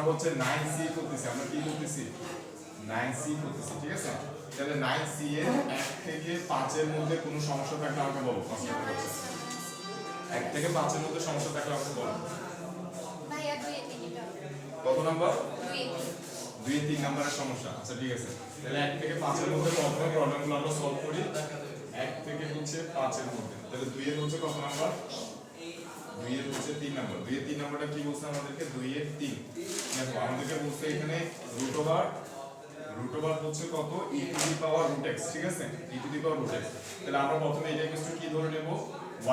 হচ্ছে 9c করতেছি, আমরা কি করতেছি 9c করতেছি, ঠিক আছে। তাহলে 9c এর 1 থেকে 5 এর মধ্যে কোনো সমস্যা থাকলে আমাকে বলো। 1 থেকে 5 এর মধ্যে সমস্যা থাকলে আমাকে বলো। ভাইয়া 2 এর 3 এটা কত নাম্বার? 2 এর 3 নাম্বারের সমস্যা। আচ্ছা ঠিক আছে, তাহলে 1 থেকে 5 এর মধ্যে প্রথমে প্রবলেমগুলো আমরা সলভ করি। 1 থেকে হচ্ছে 5 এর মধ্যে, তাহলে 2 এর হচ্ছে কত নাম্বার? 2 এর হচ্ছে 3 নাম্বার। 2 এর 3 নাম্বারটা কি বলছে আমাদেরকে? 2 এর 3। দেখো আমাদেরকে বলছে এখানে রুট ওভার হচ্ছে কত? e to the power root x, ঠিক আছে, e to the power root x। তাহলে আমরা প্রথমে এটা কি ধরে নেব?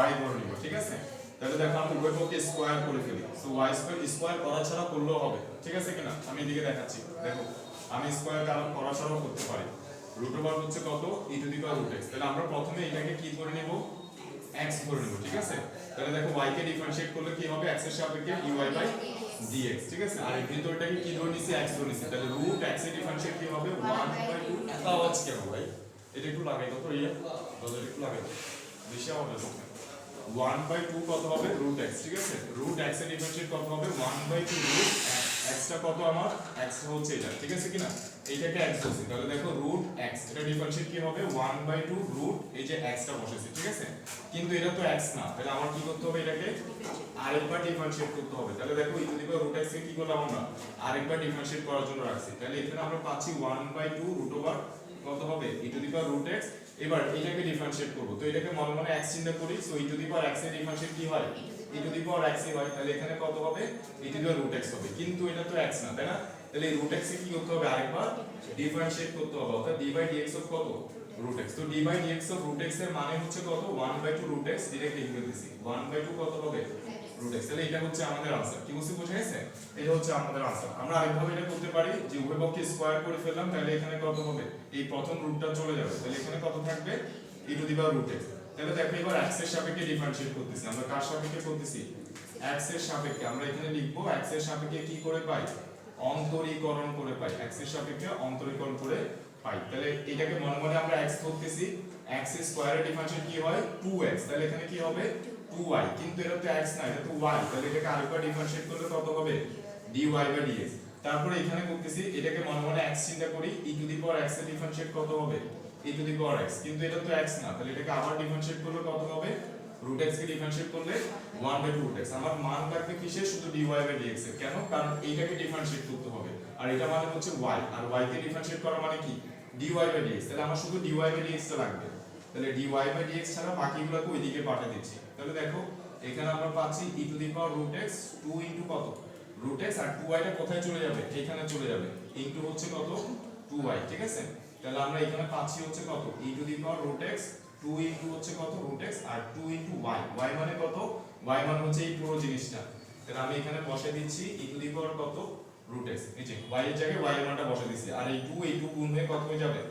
y ধরে নেব, ঠিক আছে। তাহলে দেখো আমরা উভয় পক্ষে স্কয়ার করে ফেলি। সো y স্কয়ার করা ছাড়া করলেও হবে, ঠিক আছে কিনা? আমি এদিকে দেখাচ্ছি, দেখো আমি স্কয়ার করা ছাড়াও করতে পারি। রুট ওভার হচ্ছে কত? e to the power root x। তাহলে আমরা প্রথমে এটাকে কি ধরে নেব? x ধরে নেব, ঠিক আছে। তাহলে দেখো y কে ডিফারেন্সিয়েট করলে কি হবে? x এর সাপেক্ষে dy/dx, ঠিক আছে। আর এই ভিতরটাকে কি ধরে নিছি? x ধরে নিছি। তাহলে রুট x এর ডিফারেন্সিয়েট কি হবে? 1/2। এত আওয়াজ কেন ভাই? এটা একটু লাগাই দাও তো, বাজারে একটু লাগাই দাও, বেশি আওয়াজ হচ্ছে। 1/2 কত হবে? রুট x, ঠিক আছে। রুট x এর ডিফারেন্সিয়েট কত হবে? 1/2 রুট x টা কত আমার? x হচ্ছে এটা, ঠিক আছে কিনা? এইটাকে x বলছি, তাহলে দেখো রুট x এটা ডিফারেন্সিয়েট কি হবে? 1/2 রুট এই যে x টা বসেছে, ঠিক আছে। কিন্তু এটা তো x না, তাহলে আমার কি করতে হবে? এটাকে আরেকবার ডিফারেন্সিয়েট করতে হবে। তাহলে দেখো e to the power root x কে কি করলাম আমরা? আরেকবার ডিফারেন্সিয়েট করার জন্য রাখছি। তাহলে এখানে আমরা পাচ্ছি 1/2 রুট ওভার কত হবে? e to the power root x। এবার এটাকে ডিফারেন্সিয়েট করব, তো এটাকে মনে মনে x চিন্তা করি। So e to the power x এর ডিফারেন্সিয়েট কি হয়? e to the power x ই হয়। তাহলে এখানে কত হবে? e to the power root x হবে, কিন্তু এটা তো x না, তাই না? তাহলে এই রুট x কে কি করতে হবে? আরেকবার ডিফারেন্সিয়েট করতে হবে, অর্থাৎ d/dx অফ কত? Root x। তো d/dx অফ রুট x এর মানে হচ্ছে কত? 1/2 রুট x। ডিরেক্ট লিখে দিছি 1/2 কত হবে? Root x। তাহলে এটা হচ্ছে আমাদের आंसर। কি বুঝতে বুঝে গেছে? এটা হচ্ছে আমাদের आंसर। আমরা আরেকভাবে এটা করতে পারি যে উভয় পক্ষে স্কয়ার করে ফেললাম, তাহলে এখানে কত হবে? এই প্রথম রুটটা চলে যাবে, তাহলে এখানে কত থাকবে? e to the power root x। তাহলে দেখো এবার x এর সাপেক্ষে ডিফারেন্সিয়েট করতেছি। আমরা কার সাপেক্ষে করতেছি? x এর সাপেক্ষে। আমরা এখানে লিখব x এর সাপেক্ষে কি করে পাই? অন্তরীকরণ করে পাই। x এর সাপেক্ষে অন্তরীকরণ করে পাই। তাহলে এটাকে মনে মনে আমরা x ধরতেছি। x স্কয়ারের ডিফারেন্সিয়েট কি হয়? 2x। তাহলে এখানে কি হবে? 2y। কিন্তু এটা তো x না, এটা তো y। তাহলে এটাকে আরেকবার ডিফারেন্সিয়েট করলে কত হবে? dy/dx। তারপরে এখানে করতেছি, এটাকে মনে মনে x চিন্তা করি। e to the power x এর ডিফারেন্সিয়েট কত হবে? e to the power x। কিন্তু এটা তো x না, তাহলে এটাকে আবার ডিফারেন্সিয়েট করলে কত হবে? রুট x কে ডিফারেন্সিয়েট করলে 1/2 রুট x। আমার মান থাকবে কিসের? শুধু dy/dx এর। কেন? কারণ এইটাকে ডিফারেন্সিয়েট করতে হবে, আর এটা মানে হচ্ছে y, আর y কে ডিফারেন্সিয়েট করা মানে কি? dy/dx। তাহলে আমার শুধু dy/dx টা লাগবে। তাহলে dy/dx ছাড়া বাকিগুলোকে ওইদিকে পাঠিয়ে দিচ্ছি। তাহলে দেখো এখানে আমরা পাচ্ছি e to the power root x 2 into কত? Root x। আর 2y টা কোথায় চলে যাবে? এখানে চলে যাবে। ইনটু হচ্ছে কত? 2y, ঠিক আছে। তাহলে আমরা এখানে পাচ্ছি হচ্ছে কত? e to the power root x 2 into হচ্ছে কত? রুট x, আর 2 ইনটু y। y মানে কত? y মানে হচ্ছে এই পুরো জিনিসটা। তাহলে আমি এখানে বসিয়ে দিচ্ছি e টু দি পাওয়ার কত? Root x। এই যে y এর জায়গায় y এর মানটা বসিয়ে দিচ্ছি, আর এই 2 গুণ হয়ে কত হয়ে যাবে?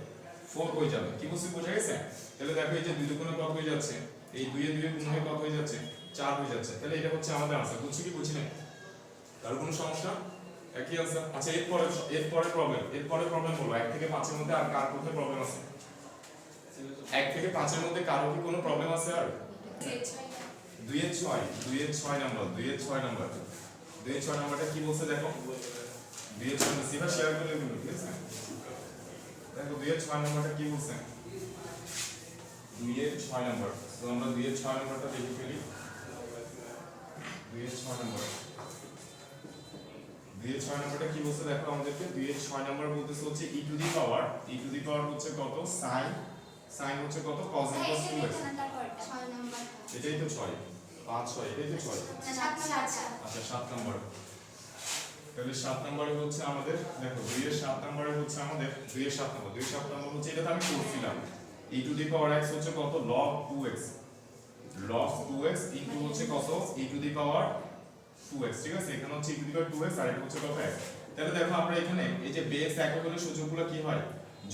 4 হয়ে যাবে। কি বুঝতে বুঝা গেছে? তাহলে দেখো এই যে 2 গুণে কত হয়ে যাচ্ছে? এই 2 এ 2 গুণ হয়ে কত হয়ে যাচ্ছে? 4 হয়ে যাচ্ছে। তাহলে এটা হচ্ছে আমাদের आंसर। বুঝছো কি বুঝি না? আর কোনো সমস্যা? একই आंसर। আচ্ছা এরপরে প্রবলেম হলো 1 থেকে 5 এর মধ্যে আর কার কোথায় প্রবলেম আছে? 1 থেকে 5 এর মধ্যে কারো কি কোনো প্রবলেম আছে? আর 2 এর 6 নাম্বার 2 এর 6 নাম্বারটা কি বলছে দেখো? 2 এর 6 সিভা শেয়ার করে দিন, ঠিক আছে। দেখো 2 এর 6 নাম্বারটা কি বলছে? 2 এর 6 নাম্বার। তো আমরা 2 এর 6 নাম্বারটা দেখে ফেলি। 2 এর 6 নাম্বার 2 এর 6 নাম্বারটা কি বলছে দেখো আমাদেরকে? 2 এর 6 নাম্বার বলতেছে হচ্ছে e টু দি পাওয়ার হচ্ছে কত? sin হচ্ছে কত? cos inverse 2x। 6 নাম্বার। এটাই তো 6 5 6 এটাই তো 6। আচ্ছা 7 নাম্বার। তাহলে 7 নম্বরে হচ্ছে আমাদের দেখো 2 এর 7 নম্বরে হচ্ছে আমাদের 2 এর 7 নম্বর হচ্ছে এটা তো আমি করছিলাম। e to the power x হচ্ছে কত? log 2x ইনটু হচ্ছে কত? e to the power 2x, ঠিক আছে। এখানে হচ্ছে e to the power 2x, আর এটা হচ্ছে কত? x। তাহলে দেখো আমরা এখানে এই যে বেস একক হলে সূচকগুলো কি হয়?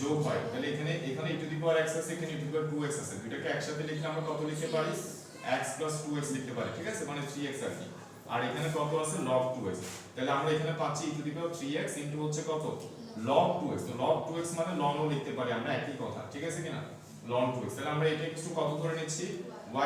যোগ হয়। তাহলে এখানে e to the power x আছে, এখানে e to the power 2x আছে। দুটোকে একসাথে লিখলে আমরা কত লিখতে পারি? x 2x লিখতে পারি, ঠিক আছে, মানে 3x আর কি। আর এখানে কত আছে? log 2x। তাহলে আমরা এখানে পাচ্ছি e to the power 3x into হচ্ছে কত? log 2x। তো log 2x মানে ln ও লিখতে পারি আমরা, একই কথা, ঠিক আছে কিনা? ln 2x। তাহলে আমরা এটা কিছু কত ধরে নিচ্ছি?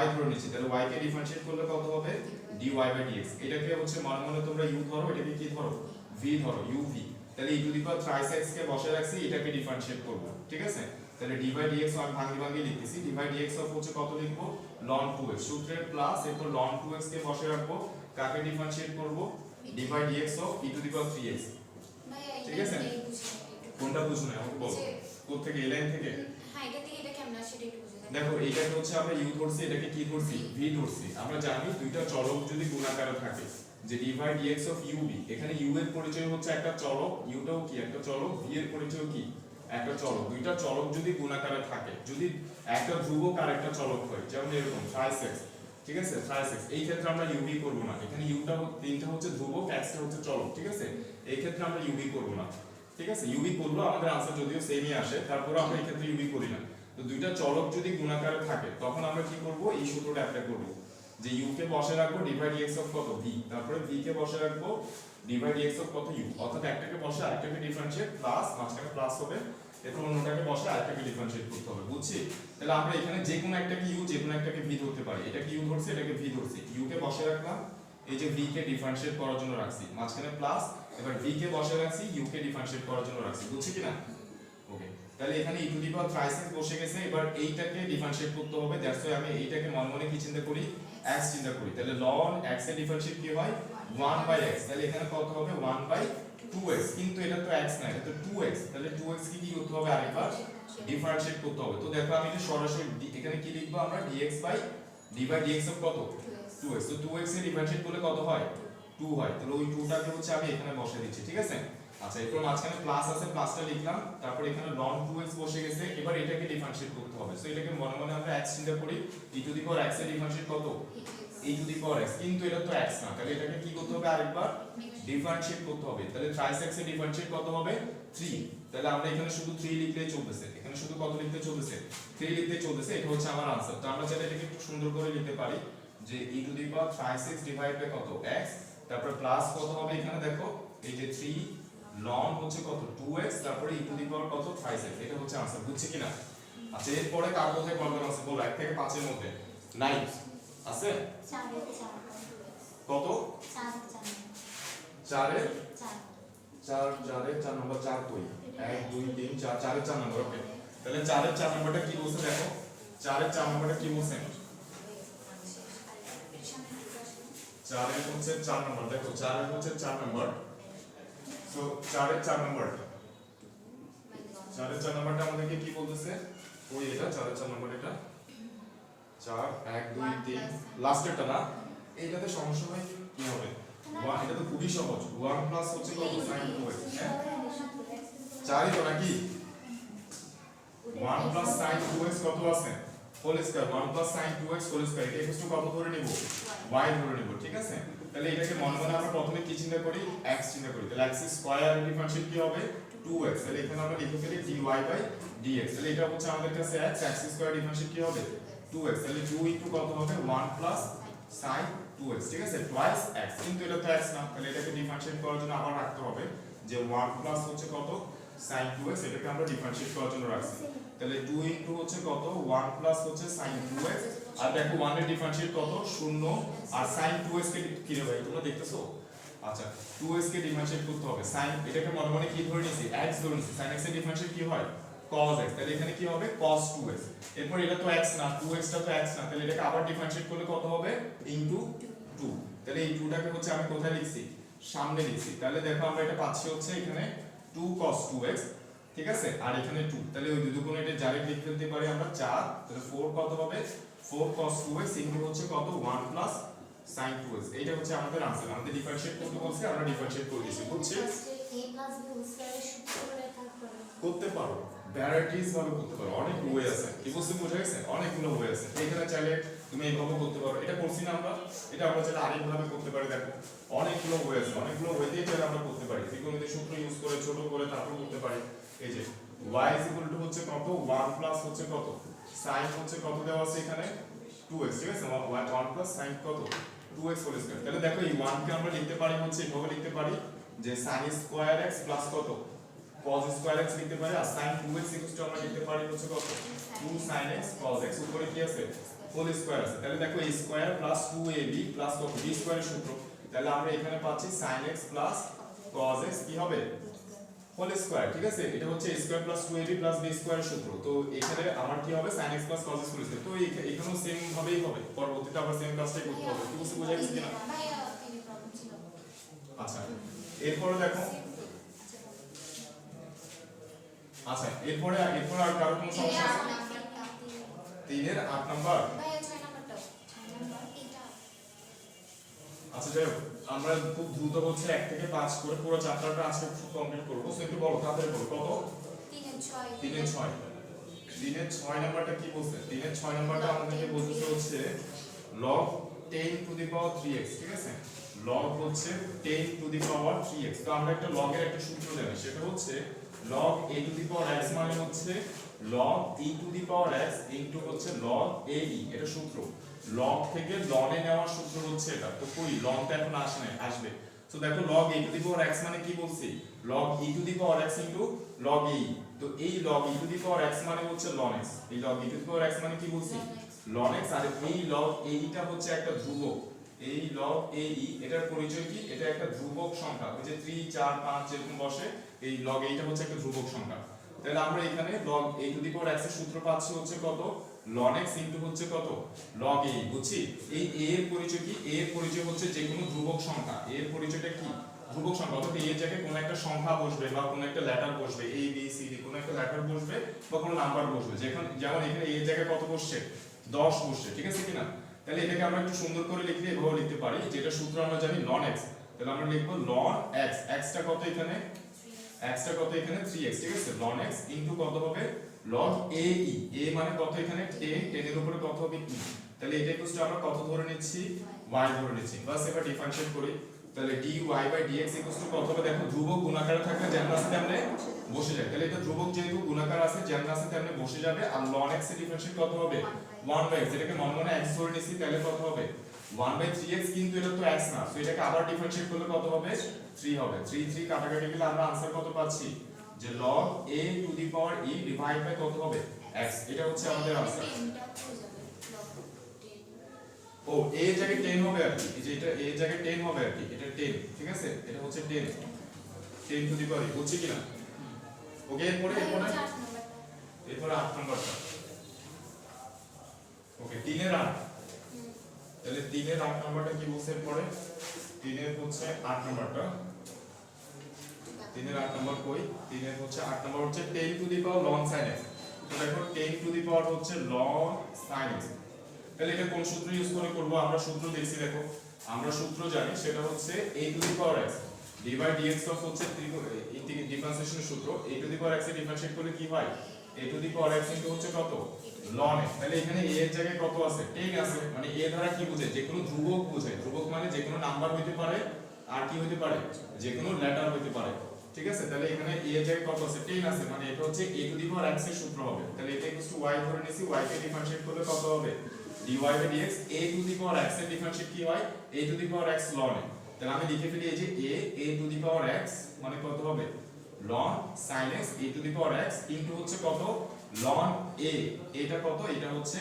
y ধরে নিচ্ছি। তাহলে y কে ডিফারেন্সিয়েট করলে কত হবে? dy/dx। এটাকে হচ্ছে মনে মনে তোমরা u ধরো, এটাকে কি ধরো? v ভি ধরো uv, তাহলে e to the power thrice x কে বসে রাখছি, এটাকে ডিফারেন্সিয়েট করব, ঠিক আছে? তাহলে d বাই dx আমি ভাঙি লিখতেছি, d বাই dx অফ হচ্ছে কত লিখবো, ln 2x সূত্রের প্লাস এরপর ln 2x কে বসে রাখবো, কাকে ডিফারেন্সিয়েট করব, d by dx of e to the power 3x। ভাইয়া ঠিক আছে? কোনটা বুঝো না আমাকে বলো, কোথা থেকে, এই লাইন থেকে? হ্যাঁ এটা থেকে এটা কেমন আসে এটা একটু বুঝে দেন। দেখো এইটাকে হচ্ছে আমরা u ধরছি, এটাকে কি ধরছি, v ধরছি। আমরা জানি দুইটা চলক যদি গুণাকারে থাকে, যে d by dx of ub, এখানে u এর পরিচয় হচ্ছে একটা চলক, u টাও কি একটা চলক, v এর পরিচয় কি একটা চলক। দুইটা চলক যদি গুণাকারে থাকে, যদি একটা ধ্রুবক আর একটা চলক হয়, যেমন এরকম থ্রাইস x, ঠিক আছে, থ্রাইস x, এই ক্ষেত্রে আমরা ub করব না, এখানে u টা তিনটা হচ্ছে ধ্রুবক, x টা হচ্ছে চলক, ঠিক আছে, এই ক্ষেত্রে আমরা ub করব না, ঠিক আছে। ub করলে আমাদের आंसर যদিও সেমই আসে, তারপরে আমরা এই ক্ষেত্রে ub করি না। তো দুইটা চলক যদি গুণাকারে থাকে তখন আমরা কি করব, এই সূত্রটা অ্যাপ্লাই করব, যে u কে বসে রাখবো d বাই dx অফ কত v, তারপরে v কে বসে রাখবো d বাই dx অফ কত u, অর্থাৎ একটাকে বসে আরেকটাকে ডিফারেন্সিয়েট, প্লাস মাঝখানে প্লাস হবে, এরপর অন্যটাকে বসে আরেকটাকে ডিফারেন্সিয়েট করতে হবে, বুঝছি? তাহলে আমরা এখানে যে কোনো একটাকে u, যে কোনো একটাকে v ধরতে পারি, এটাকে u ধরছি, এটাকে v ধরছি, u কে বসে রাখলাম, এই যে v কে ডিফারেন্সিয়েট করার জন্য রাখছি, মাঝখানে প্লাস, এবার v কে বসে রাখছি, u কে ডিফারেন্সিয়েট করার জন্য রাখছি, বুঝছি কি না? ওকে, তাহলে এখানে e to the power thrice x বসে গেছে, এবার এইটাকে ডিফারেন্সিয়েট করতে হবে, দ্যাটস ওয়াই আমি এইটাকে মনে মনে কি চিন্তা করি, x চিন্তা করি। তাহলে ln x এর ডিফারেন্সিয়েট কি হয়, 1 বাই x, তাহলে এখানে কত হবে 1 বাই 2x, কিন্তু এটা তো x না, এটা তো 2x, তাহলে 2x কি কি করতে হবে, আরেকবার ডিফারেন্সিয়েট করতে হবে। তো দেখো আমি এটা সরাসরি এখানে কি লিখবো আমরা, dx by d by dx of কত 2x, তো 2x এর ডিফারেন্সিয়েট করলে কত হয়, 2 হয়, তাহলে ওই 2 টাকে হচ্ছে আমি এখানে বসে দিচ্ছি, ঠিক আছে। আচ্ছা, এরপর মাঝখানে প্লাস আছে, প্লাসটা লিখলাম, তারপর এখানে ln 2x বসে গেছে, এবার এটাকে ডিফারেন্সিয়েট করতে হবে। সো এটাকে মনে মনে আমরা x চিন্তা করি, e to the power x এর ডিফারেন্সিয়েট কত, e to the power x, কিন্তু এটা তো x না, তাহলে এটাকে কি করতে হবে, আরেকবার ডিফারেন্সিয়েট করতে হবে। তাহলে থ্রাইস x এর ডিফারেন্সিয়েট কত হবে, 3, তাহলে আমরা এখানে শুধু 3 লিখলেই চলতেছে, এখানে শুধু কত লিখতে চলতেছে, 3 লিখতে চলতেছে, এটা হচ্ছে আমার आंसर। তো আমরা চাইলে এটাকে একটু সুন্দর করে লিখতে পারি, যে e to the power thrice x divide by কত, x, তারপর প্লাস কত হবে এখানে দেখো, এই যে 3 ln হচ্ছে কত 2x, তারপরে e টু দি পাওয়ার কত থ্রাইস x, এটা হচ্ছে आंसर, বুঝছি কিনা? আচ্ছা, এরপরে কার কোথায় প্রবলেম আছে বলো, 1 থেকে 5 এর মধ্যে নাই আছে, কত 4 এর 4 নম্বর, 4 কই, 1 2 3 4, 4 এর 4 নম্বর, ওকে। তাহলে 4 এর 4 নম্বরটা কি বলছে দেখো, 4 এর 4 নম্বরটা কি বলছে, 4 এর হচ্ছে 4 নম্বর, দেখো 4 এর হচ্ছে 4 নম্বর, সো 4 এর 4 নম্বর, 4 এর 4 নম্বরটা আমাদেরকে কি বলতেছে, ওই এটা 4 এর 4 নম্বর, এটা 4 1 2 3 লাস্টেরটা না, এইটাতে সমস্যা হয় কি হবে, 1, এটা তো খুবই সহজ, 1 প্লাস হচ্ছে কত sin 2x, হ্যাঁ 4 ই তো নাকি, 1 প্লাস sin 2x কত আছে, whole square, 1 plus sin 2x whole square, এটা ইকুয়াল টু কত ধরে নিব, y ধরে নিব, ঠিক আছে। তাহলে এটাকে মনে মনে আমরা প্রথমে কি চিন্তা করি, x চিন্তা করি, তাহলে x স্কয়ার এর ডিফারেন্সিয়েট কি হবে 2x, তাহলে এখানে আমরা লিখে ফেলি dy বাই dx, তাহলে এটা হচ্ছে আমাদের কাছে x স্কয়ার ডিফারেন্সিয়েট কি হবে 2x, তাহলে 2 ইনটু কত হবে 1 প্লাস sin 2x, ঠিক আছে, টুয়াইস x, কিন্তু এটা তো x না, তাহলে এটাকে ডিফারেন্সিয়েট করার জন্য আবার রাখতে হবে, যে 1 প্লাস হচ্ছে কত sin 2x, এটাকে আমরা ডিফারেন্সিয়েট করার জন্য রাখছি, তাহলে 2 ইনটু হচ্ছে কত 1 প্লাস হচ্ছে sin 2x, আর দেখো 1 এর ডিফারেন্সিয়েট কত 0, আর sin 2x কে কি রে ভাই তোমরা দেখতেছো, আচ্ছা 2x কে ডিফারেন্সিয়েট করতে হবে, sin, এটাকে মনে মনে কি ধরে নিছি, x ধরে নিছি, sin x এর ডিফারেন্সিয়েট কি হয় cos x, তাহলে এখানে কি হবে cos 2x, এরপর এটা তো x না, 2x টা তো x না, তাহলে এটাকে আবার ডিফারেন্সিয়েট করলে কত হবে ইনটু 2, তাহলে এই 2 টাকে হচ্ছে আমি কোথায় লিখছি, সামনে লিখছি, তাহলে দেখো আমরা এটা পাচ্ছি হচ্ছে এখানে 2 cos 2x, ঠিক আছে, আর এখানে 2, তাহলে ওই দুটো কোণে এটা ডাইরেক্ট লিখে ফেলতে পারি আমরা 4, তাহলে 4 কত হবে 4 cos 2x ইনটু হচ্ছে কত 1 প্লাস sin 2x, এইটা হচ্ছে আমাদের आंसर, আমাদের ডিফারেন্সিয়েট করতে বলছে, আমরা ডিফারেন্সিয়েট করে দিয়েছি, বুঝছি? করতে পারো, ভ্যারাইটিস ভাবে করতে পারো, অনেক ওয়ে আছে, কি বুঝতে বুঝা গেছে, অনেকগুলো ওয়ে আছে, এখানে চাইলে তুমি এইভাবে করতে পারো, এটা করছি না আমরা, এটা আমরা চাইলে আরেকভাবে করতে পারি, দেখো অনেকগুলো ওয়ে আছে, অনেকগুলো ওয়ে দিয়ে চাইলে আমরা করতে পারি, ত্রিকোণমিতির সূত্র ইউজ করে ছোট করে তারপর করতে পারি, এই যে y হচ্ছে কত 1 প্লাস হচ্ছে কত sin হচ্ছে কত দেওয়া আছে এখানে 2x, ঠিক আছে, 1 প্লাস sin কত 2x হোল স্কয়ার, তাহলে দেখো এই 1 কে আমরা লিখতে পারি হচ্ছে এভাবে লিখতে পারি, যে sin স্কয়ার x প্লাস কত cos স্কয়ার x লিখতে পারি, আর sin 2x আমরা লিখতে পারি হচ্ছে কত 2 sin x cos x, উপরে কি আছে হোল স্কয়ার আছে, তাহলে দেখো a square plus 2ab plus কত b স্কয়ারের সূত্র, তাহলে আমরা এখানে পাচ্ছি sin x plus cos x কি হবে হোল স্কয়ার, ঠিক আছে, এটা হচ্ছে a square plus 2ab plus b square সূত্র। তো এখানে আমার কি হবে sin x plus cos x whole square. তো এখানেও সেম ভাবেই হবে, পরবর্তীতে আবার সেম কাজটাই করতে হবে। কি বুঝতে বোঝা গেছে কিনা? ভাইয়া এই প্রবলেম ছিল। আচ্ছা এরপরে দেখো, আচ্ছা এরপরে আর কারো কোনো সমস্যা আছে? 3 এর 8 নাম্বার। ভাইয়া 6 নাম্বারটা 6 নাম্বার এটা আচ্ছা যাই হোক, আমরা খুব দ্রুত হচ্ছে 1 থেকে 5 করে পুরো চ্যাপ্টারটা আজকে কমপ্লিট করব। সো একটু বলো, তাড়াতাড়ি বলো কত? 3 এর 6 3 এর 6। 3 এর 6 নাম্বারটা কি বলছে? 3 এর 6 নাম্বারটা আমাদেরকে বলতেছে হচ্ছে log 10 two the power 3x, ঠিক আছে, log হচ্ছে 10 টু দি পাওয়ার 3x। তো আমরা একটা log এর একটা সূত্র জানি, সেটা হচ্ছে log a to the power x মানে হচ্ছে log e to the power x into হচ্ছে log ae, এটা সূত্র। log থেকে ln এ নেওয়ার সূত্র হচ্ছে এটা। তো কই ln টা এখন আসে নাই, আসবে। সো দেখো log a to the power x মানে কি বলছি? log e to the power x into log ae। তো এই log e to the power x মানে হচ্ছে ln x। এই log e to the power x মানে কি বলছি? ln x। আর এই log ae টা হচ্ছে একটা ধ্রুবক। এই log ae এটার পরিচয় কি? এটা একটা ধ্রুবক সংখ্যা। ওই যে 3 4 5 যেরকম বসে, এই log ae টা হচ্ছে একটা ধ্রুবক সংখ্যা। তাহলে আমরা এখানে log a to the power x এর সূত্র পাচ্ছি হচ্ছে কত? ln x ইনটু হচ্ছে কত? log a। বুঝছি? এই a এর পরিচয় কি? a এর পরিচয় হচ্ছে যে কোনো ধ্রুবক সংখ্যা। a এর পরিচয়টা কি? ধ্রুবক সংখ্যা। অর্থাৎ a এর জায়গায় কোনো একটা সংখ্যা বসবে বা কোনো একটা লেটার বসবে, a b c d কোনো একটা লেটার বসবে বা কোনো নাম্বার বসবে। যেমন এখানে a এর জায়গায় কত বসছে? 10 বসছে, ঠিক আছে কিনা? তাহলে এটাকে আমরা একটু সুন্দর করে লিখলে এভাবে লিখতে পারি, যেটা সূত্র আমরা জানি ln x। তাহলে আমরা লিখব ln x। x টা কত এখানে? x টা কত এখানে? 3x, ঠিক আছে, ln x ইনটু কত হবে? log ae। a মানে কত এখানে? 10, 10 এর উপরে কত হবে? e। তাহলে এটা ইকুয়াল টু আমরা কত ধরে নিচ্ছি? y ধরে নিচ্ছি। বাস এবার ডিফারেন্সিয়েট করি। তাহলে dy by dx equal to কত হবে? দেখো ধ্রুবক গুণাকারে থাকলে যেমন আছে তেমনি বসে যায়। তাহলে এটা ধ্রুবক যেহেতু গুণাকার আছে, যেমন আছে তেমনি বসে যাবে। আর ln x এর ডিফারেন্সিয়েট কত হবে? 1/x। এটাকে মনে মনে x ধরে নিছি, তাহলে কত হবে? 1/3x। কিন্তু এটা তো x না, সো এটাকে আবার ডিফারেন্সিয়েট করলে কত হবে? 3 হবে। 3 3 কাটাকাটি গেলে আমরা आंसर কত পাচ্ছি? যে log a to the power e divide by কত হবে? x। এটা হচ্ছে আমাদের आंसर। এটা হয়ে যাবে log 10 ও a এর জায়গায় 10 হবে আর কি, এই যে এটা a এর জায়গায় 10 হবে আর কি, এটা 10, ঠিক আছে, এটা হচ্ছে 10 10 টু দি পাওয়ার e, বুঝছি কিনা? ওকে এরপরে 8 নাম্বারটা এরপরে 8 নাম্বারটা। ওকে 3 এর 8। তাহলে 3 এর 8 নাম্বারটা কি বলছে এরপরে? 3 এর হচ্ছে 8 নাম্বারটা। 3 এর 8 নাম্বার কই? 3 এর হচ্ছে 8 নাম্বার হচ্ছে 10 two the power ln sin x। তো দেখো 10 টু দি পাওয়ার হচ্ছে ln sin x। তাহলে এটা কোন সূত্র ইউজ করে করব? আমরা সূত্র দেখছি, দেখো আমরা সূত্র জানি, সেটা হচ্ছে a to the power x d by dx of হচ্ছে ডিফারেন্সিয়েশনের সূত্র। a to the power x এ ডিফারেন্সিয়েট করলে কি হয়? a to the power x into হচ্ছে কত? ln x। তাহলে এখানে a এর জায়গায় কত আছে? 10 আছে। মানে a দ্বারা কি বোঝায়? যে কোনো ধ্রুবক বোঝায়। ধ্রুবক মানে যে কোনো নাম্বার হইতে পারে, আর কি হইতে পারে? যে কোনো লেটার হইতে পারে, ঠিক আছে। তাহলে এখানে a এর জায়গায় কত আছে? 10 আছে। মানে এটা হচ্ছে a to the power x এর সূত্র হবে। তাহলে এটা ইকুয়াল টু y ধরে নিছি, y কে ডিফারেন্সিয়েট করলে কত হবে? dy by dx। a to the power x এর ডিফারেন্সিয়েট কি হয়? a to the power x ln a। তাহলে আমি লিখে ফেলি এই যে a to the power x মানে কত হবে? ln sin x a to the power x into হচ্ছে কত? ln a। এটা কত? এটা হচ্ছে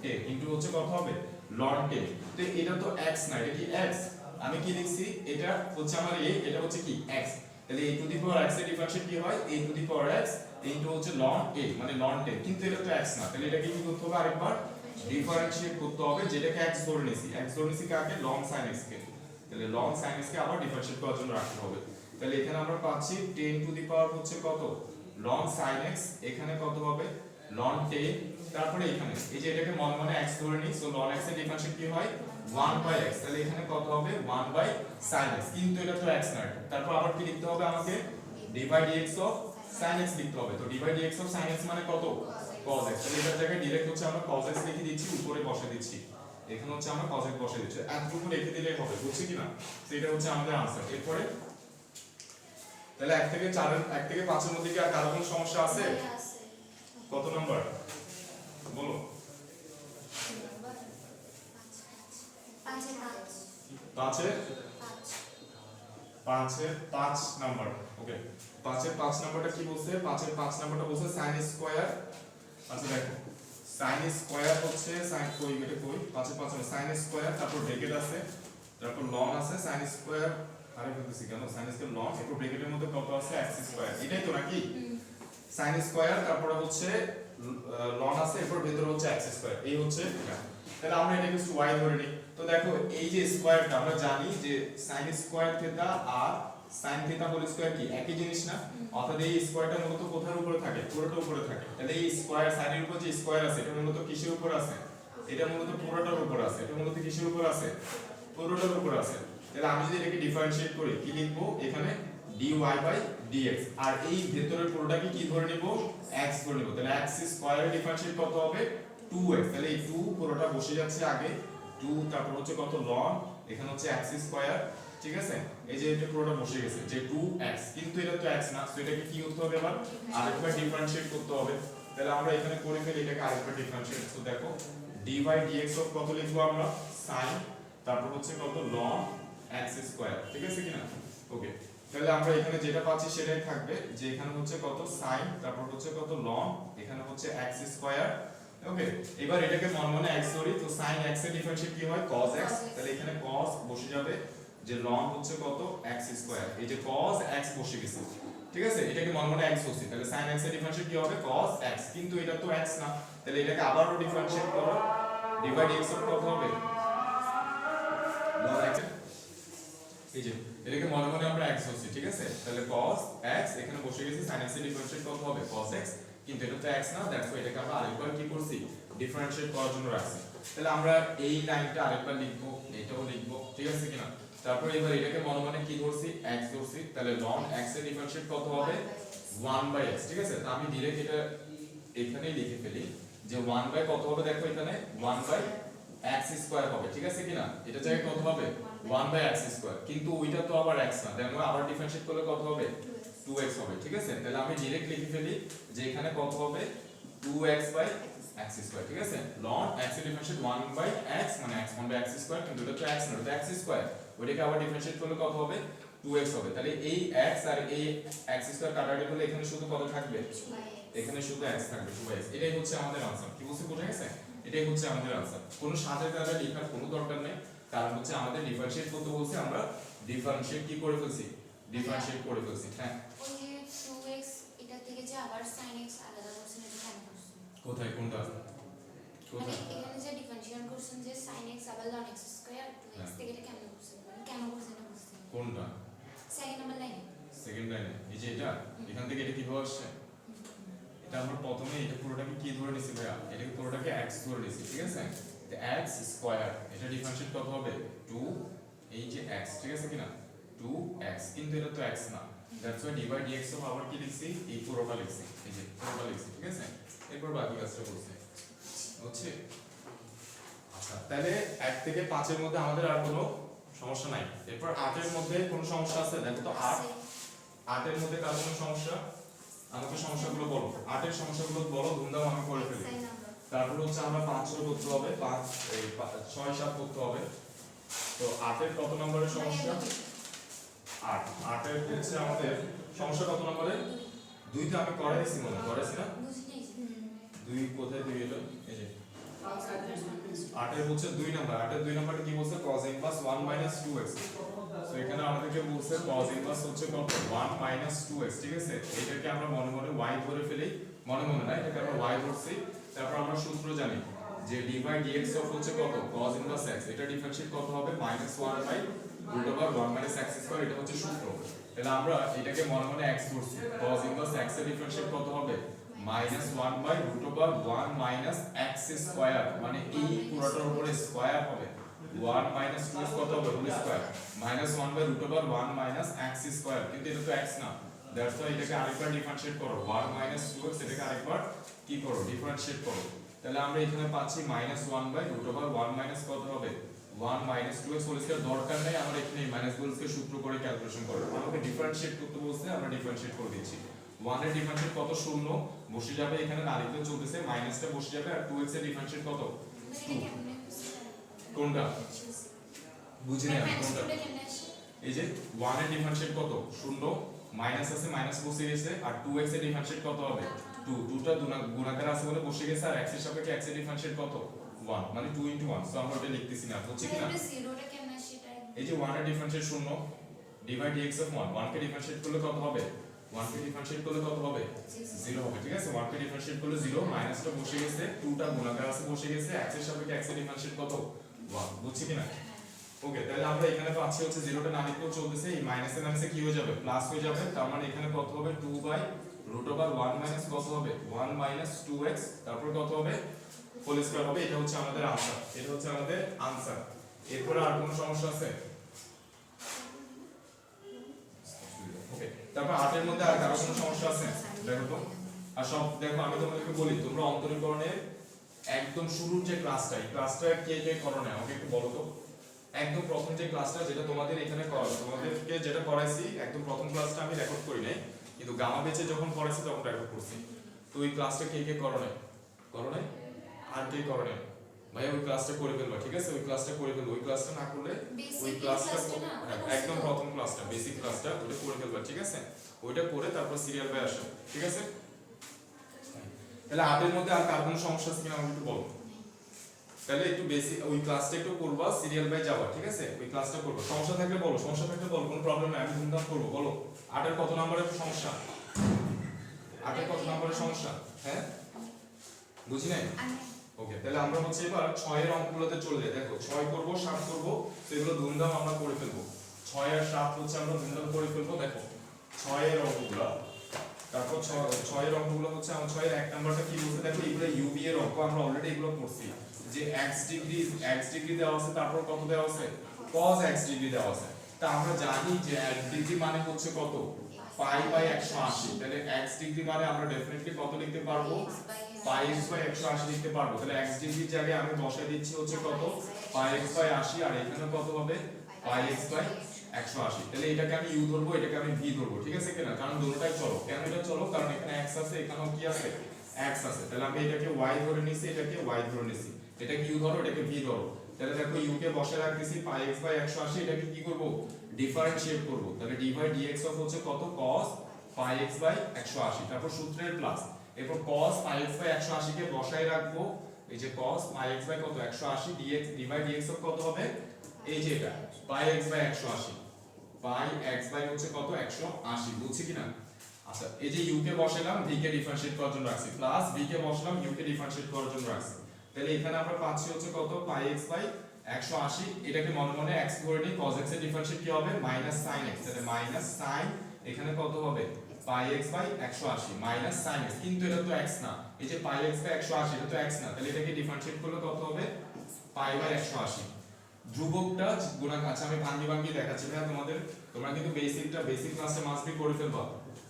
10 ইনটু হচ্ছে কত হবে? ln 10। তো এটা তো x না, এটা কি x? আমি কি লিখছি? এটা হচ্ছে আমার a, এটা হচ্ছে কি x। তাহলে a to the power x এর ডিফারেন্সিয়েট কি হয়? a to the power x into হচ্ছে ln a মানে ln 10। কিন্তু এটা তো x না, তাহলে এটাকে কি করতে হবে? আরেকবার ডিফারেন্সিয়েট করতে হবে, যেটাকে x ধরে নিছি। x ধরে নিছি কাকে? ln sin x কে। তাহলে ln sin x কে আবার ডিফারেন্সিয়েট করার জন্য রাখতে হবে। তাহলে এখানে আমরা পাচ্ছি 10 টু দি পাওয়ার হচ্ছে কত? ln sin x। এখানে কত হবে? ln 10। তারপরে এখানে এই যে এটাকে মনে মনে x ধরে নিই, সো ln x এর ডিফারেন্সিয়েট কি হয়? 1/x। তাহলে এখানে কত হবে? 1/sin x। কিন্তু এটা তো x না। তারপর আবার কি লিখতে হবে আমাকে? d by dx of sin x লিখতে হবে। তো d by dx of sin x মানে কত? cos x। তাহলে এটার জায়গায় ডাইরেক্ট হচ্ছে আমরা cos x লিখে দিচ্ছি, উপরে বসে দিচ্ছি। এখানে হচ্ছে আমরা cos x বসে দিচ্ছি। এতটুকু রেখে দিলেই হবে, বুঝছি কিনা? তো এটা হচ্ছে আমাদের आंसर। এরপরে তাহলে 1 থেকে 5 এর মধ্যে কি আর কারো কোনো সমস্যা আছে? কত নাম্বার বলো? 5 এর 5 নাম্বার। ওকে 5 এর 5 নাম্বারটা কি বলছে? 5 এর 5 নাম্বারটা বলছে sin স্কয়ার। আচ্ছা দেখো sin স্কয়ার হচ্ছে sin কই এটা কই? 5 এর 5 sin স্কয়ার, তারপর ব্র্যাকেট আছে, তারপর ln আছে sin স্কয়ার আরে বলতেছি কেন sin স্কয়ার ln এরপর ব্র্যাকেটের মধ্যে কত আছে x স্কয়ার এটাই তো নাকি sin স্কয়ার তারপরে হচ্ছে ln আছে এরপর ভেতরে হচ্ছে x স্কয়ার এই হচ্ছে এটা তাহলে আমরা এটাকে y ধরে নিই তো দেখো এই যে স্কয়ারটা আমরা জানি যে sin স্কয়ার থিটা আর sin থিটা হোল স্কয়ার কি একই জিনিস না অর্থাৎ এই স্কয়ারটা মূলত কোথার উপরে থাকে পুরোটার উপরে থাকে তাহলে এই স্কয়ার sin এর উপর যে স্কয়ার আছে এটা মূলত কিসের উপর আছে এটা মূলত পুরোটার উপর আছে এটা মূলত কিসের উপর আছে পুরোটার উপর আছে তাহলে আমি যদি এটাকে ডিফারেনশিয়েট করি কি লিখব এখানে dy বাই dx আর এই ভেতরের পুরোটাকে কি ধরে নিব x ধরে নিব তাহলে x স্কয়ারের ডিফারেনশিয়েট কত হবে 2x তাহলে এই 2 পুরোটা বসে যাচ্ছে আগে 2 তারপর হচ্ছে কত ln এখানে হচ্ছে x স্কয়ার ঠিক আছে এই যে এটা পুরোটা বসে গেছে যে 2x কিন্তু এটা তো x না সো এটাকে কি করতে হবে এবার আরেকবার ডিফারেনশিয়েট করতে হবে তাহলে আমরা এখানে করে ফেলি এটাকে আরেকবার ডিফারেনশিয়েট তো দেখো dy dx অফ কত লিখবো আমরা sin তারপর হচ্ছে কত ln x স্কয়ার ঠিক আছে কিনা ওকে তাহলে আমরা এখানে যেটা পাচ্ছি সেটাই থাকবে যে এখানে হচ্ছে কত sin তারপর হচ্ছে কত ln এখানে হচ্ছে x স্কয়ার ওকে এবার এটাকে মনে x ধরি তো sin x এর ডিফারেনশিয়েট কি হয় cos x তাহলে এখানে cos বসে যাবে যে ln হচ্ছে কত x স্কয়ার এই যে cos x বসে গেছে ঠিক আছে এটাকে মনে x হচ্ছে তাহলে sin x এর ডিফারেনশিয়েট কি হবে cos x কিন্তু এটা তো x না তাহলে এটাকে আবারও ডিফারেনশিয়েট করো dy dx এর কত হবে ln x এই যে এটাকে মনে আমরা x হচ্ছে ঠিক আছে তাহলে cos x এখানে বসে গেছে sin x এর ডিফারেনশিয়েট কত হবে cos x কিন্তু এটা তো x না দ্যাটস ওয়াই এটাকে আমরা আরেকবার কি করছি ডিফারেনশিয়েট করার জন্য রাখছি তাহলে আমরা এই লাইনটা আরেকবার লিখবো এটাও লিখবো ঠিক আছে কিনা তারপর এবার এটাকে মনে কি ধরছি x ধরছি তাহলে ln x এর ডিফারেনশিয়েট কত হবে 1/x ঠিক আছে তো আমি ডাইরেক্ট এটা এখানেই লিখে ফেলি যে 1 বাই কত হবে দেখো এখানে 1/x স্কয়ার হবে ঠিক আছে কিনা এটা জায়গায় কত হবে 1/x স্কয়ার কিন্তু ওইটা তো আবার x না দেখো আবার ডিফারেনশিয়েট করলে কত হবে 2x হবে ঠিক আছে তাহলে আমি ডাইরেক্ট লিখে ফেলি যে এখানে কত হবে 2x/x স্কয়ার ঠিক আছে ln x এর ডিফারেনশিয়েট 1/x মানে x 1/x স্কয়ার কিন্তু এটা তো x না এটা x স্কয়ার ওইটাকে আবার ডিফারেনশিয়েট করলে কত হবে 2x হবে তাহলে এই x আর এই x স্কয়ার কাটাকাটি করলে এখানে শুধু কত থাকবে এখানে শুধু x থাকবে 2x এটাই হচ্ছে আমাদের आंसर কি বলছি বোঝা গেছে এটাই হচ্ছে আমাদের आंसर কোনো সাথে সাথে লেখার কোনো দরকার নেই কারণ হচ্ছে আমাদের ডিফারেনশিয়েট করতে বলছে আমরা ডিফারেনশিয়েট কি করে ফেলছি ডিফারেনশিয়েট করে ফেলছি হ্যাঁ ওই যে 2x এটা থেকে যে আবার sin x আলাদা করছেন এটা কেন করছেন কোথায় কোনটা মানে কোথায় এখানে যে ডিফারেনশিয়েট করছেন যে sin x আবার ln x স্কয়ার 2x থেকে এটা কেন করছেন মানে কেন করছেন এটা বুঝছেন কোনটা সেকেন্ড নাম্বার লাইনে সেকেন্ড লাইনে এই যে এটা এখান থেকে এটা কিভাবে আসছে এটা আমরা প্রথমে এটা পুরোটাকে কি ধরে নিছি ভাইয়া এটাকে পুরোটাকে x ধরে নিছি ঠিক আছে যে x স্কয়ার এটা ডিফারেনশিয়েট কত হবে 2 এই যে x ঠিক আছে কিনা 2x কিন্তু এটা তো x না that's why dy dx of আবার কি লিখছি এই পুরোটা লিখছি এই যে পুরোটা লিখছি ঠিক আছে এরপর বাকি কাজটা করছি বুঝছি আচ্ছা তাহলে 1 থেকে 5 এর মধ্যে আমাদের আর কোনো সমস্যা নাই এরপর 8 এর মধ্যে কোনো সমস্যা আছে দেখো তো 8 এর মধ্যে কার কোনো সমস্যা আমাকে সমস্যাগুলো বলো 8 এর সমস্যাগুলো বলো ধুমধাম আমি করে ফেলি তারপর হচ্ছে আমরা 5 6 করতে হবে 5 এই 6 7 করতে হবে তো 8 এর কত নম্বরের সমস্যা 8 এর হচ্ছে আমাদের সমস্যা কত নম্বরে 2 তে আমি করে দিছি মনে করেছি না বুঝলি 2 কোথায় দিয়ে এলো এই যে 8 এর হচ্ছে 2 নাম্বার 8 এর 2 নাম্বারে কি বলছে cos ইনভার্স 1 - 2x সো এখানে আমাদেরকে বলছে cos ইনভার্স হচ্ছে কত 1 - 2x ঠিক আছে এটাকে আমরা মনে y ধরে ফেলি মনে না এটাকে আমরা y ধরছি তারপর আমরা সূত্র জানি যে dy dx অফ হচ্ছে কত cos ইনভার্স x এটা ডিফারেনশিয়েট কত হবে -1/√1 - x স্কয়ার এটা হচ্ছে সূত্র তাহলে আমরা এটাকে মনে x ধরছি cos ইনভার্স x এর ডিফারেনশিয়েট কত হবে -1/√1 - x স্কয়ার মানে এই পুরোটার উপরে স্কয়ার হবে 1 - 2x কত হবে হোল স্কয়ার -1/√1 - x স্কয়ার কিন্তু এটা তো x না দ্যাটস ওয়াই এটাকে আরেকবার ডিফারেনশিয়েট করো 1 - 2x এটাকে আরেকবার কি করো ডিফারেনশিয়েট করো তাহলে আমরা এখানে পাচ্ছি -1/√1 - কত হবে 1 - 2x হোল স্কয়ার দরকার নেই আমরা এখানে মাইনাস হোল স্কয়ার সূত্র করে ক্যালকুলেশন করব আমাকে ডিফারেনশিয়েট করতে বলছে আমরা ডিফারেনশিয়েট করে দিচ্ছি 1 এর ডিফারেনশিয়েট কত শূন্য বসে যাবে এখানে আরেকটা চলতেছে মাইনাসটা বসে যাবে আর 2x এর ডিফারেনশিয়েট কত কোনটা বুঝি না কোনটা এই যে 1 এর ডিফারেনশিয়েট কত শূন্য মাইনাস আছে মাইনাস বসে গেছে আর 2x এর ডিফারেনশিয়েট কত হবে 2 টা গুণাকার আছে বলে বসে গেছে আর x এর সাপেক্ষে x এর ডিফারেনশিয়েট কত 1 মানে 2 * 1 সো আমরা এটা লিখতেছি না হচ্ছে কি না জিরোটা কেমন সেটা এই যে 1 এর ডিফারেনশিয়েট শূন্য ডিভাইড ডিএক্স অফ 1 1 কে ডিফারেন্সিয়েট করলে কত হবে 1 কে ডিফারেন্সিয়েট করলে কত হবে 0 হবে ঠিক আছে 1 কে ডিফারেন্সিয়েট করলে 0 মাইনাসটা বসে গেছে 2 টা গুণাকার আছে বসে গেছে x এর সাপেক্ষে x এর ডিফারেন্সিয়েট কত 1 বুঝছি কিনা ওকে তাহলে আমরা এখানে পাচ্ছি হচ্ছে 0 টা না লিখলেও চলতেছে এই মাইনাসে মাইনাসে কি হয়ে যাবে প্লাস হয়ে যাবে তার মানে এখানে কত হবে 2 বাই রুট ওভার 1 মাইনাস কত হবে 1 মাইনাস 2x তারপর কত হবে হোল স্কয়ার হবে এটা হচ্ছে আমাদের आंसर এটা হচ্ছে আমাদের आंसर এরপর আর কোনো সমস্যা আছে ওকে তারপর 8 এর মধ্যে আর কারো কোনো সমস্যা আছে দেখো তো আর সব দেখো আমি তোমাদেরকে বলি তোমরা অন্তরীকরণের একদম শুরুর যে ক্লাসটা এই ক্লাসটা কে কে করো না আমাকে একটু বলো তো একদম প্রথম যে ক্লাসটা যেটা তোমাদের এখানে করালো তোমাদেরকে যেটা পড়াইছি একদম প্রথম ক্লাসটা আমি রেকর্ড করি নাই কিন্তু গামা বেচে যখন পড়াইছি তখন রেকর্ড করছি তো ওই ক্লাসটা কে কে করো নাই আর কে করো নাই ভাই ওই ক্লাসটা করে ফেলবা ঠিক আছে ওই ক্লাসটা করে ফেলবা ওই ক্লাসটা না করলে ওই ক্লাসটা একদম প্রথম ক্লাসটা বেসিক ক্লাসটা ওটা করে ফেলবা ঠিক আছে ওইটা করে তারপর সিরিয়াল বাই আসো ঠিক আছে তাহলে 8 এর মধ্যে আর কার কোনো সমস্যা আছে কিনা আমাকে একটু বলো তাহলে একটু বেসিক ওই ক্লাসটা একটু করবা সিরিয়াল বাই যাবা ঠিক আছে ওই ক্লাসটা করবা সমস্যা থাকলে বলো কোনো প্রবলেম নাই আমি ধুমধাম করব বলো 8 এর কত নম্বরের সমস্যা 8 এর কত নম্বরের সমস্যা হ্যাঁ বুঝি নাই ওকে তাহলে আমরা হচ্ছে এবার 6 এর অঙ্কগুলোতে চলে যাই দেখো 6 করব 7 করব তো এগুলো ধুমধাম আমরা করে ফেলবো 6 আর 7 হচ্ছে আমরা ধুমধাম করে ফেলবো দেখো 6 এর অঙ্কগুলো তারপর 6 এর অঙ্কগুলো হচ্ছে আমরা 6 এর এক নাম্বারটা কি বলতে দেখো এগুলো ইউবি এর অঙ্ক আমরা অলরেডি এগুলো করছি যে x ডিগ্রি দেওয়া আছে তারপর কত দেওয়া আছে cos x ডিগ্রি দেওয়া আছে তা আমরা জানি যে x ডিগ্রি মানে হচ্ছে কত পাই বাই 180 তাহলে x ডিগ্রি মানে আমরা ডেফিনেটলি কত লিখতে পারবো পাই x বাই 180 লিখতে পারবো তাহলে x ডিগ্রির জায়গায় আমি বসাই দিচ্ছি হচ্ছে কত পাই x বাই 80 আর এখানে কত হবে পাই x বাই 180 তাহলে এটাকে আমি u ধরবো এটাকে আমি v ধরবো ঠিক আছে কিনা কারণ দুটোটাই চলো কেন এটা চলো কারণ এখানে x আছে এখানেও কি আছে x আছে তাহলে আমি এটাকে y ধরে নিছি এটাকে y ধরে নিছি এটাকে u ধরো এটাকে v ধরো তাহলে দেখো u কে বসে রাখতেছি পাই x বাই 180 এটাকে কি করব ডিফারেন্সিয়েট করব তাহলে d বাই dx অফ হচ্ছে কত cos পাই x বাই 180 তারপর সূত্রের প্লাস এরপর cos পাই x বাই 180 কে বসায় রাখবো এই যে cos পাই x বাই কত 180 dx d by dx of কত হবে এই যে এটা pi x by 180 pi x by হচ্ছে কত 180 বুঝছি কিনা আচ্ছা এই যে u কে বসালাম v কে ডিফারেন্সিয়েট করার জন্য রাখছি প্লাস v কে বসালাম u কে ডিফারেন্সিয়েট করার জন্য রাখছি তাহলে এখানে আমরা পাচ্ছি হচ্ছে কত পাই x বাই 180 এটাকে মনে মনে x ধরে নিই cos x এর ডিফারেন্সিয়েট কি হবে মাইনাস sin x তাহলে মাইনাস sin এখানে কত হবে pi x by 180 minus sin x কিন্তু এটা তো x না এই যে পাই x বাই 180 এটা তো x না তাহলে এটাকে ডিফারেন্সিয়েট করলে কত হবে পাই বাই 180 ধ্রুবকটা গুণাকার আচ্ছা আমি ভাঙি দেখাচ্ছি ভাই তোমাদের তোমরা কিন্তু বেসিক ক্লাসে মাস্ট বি করে ফেলবা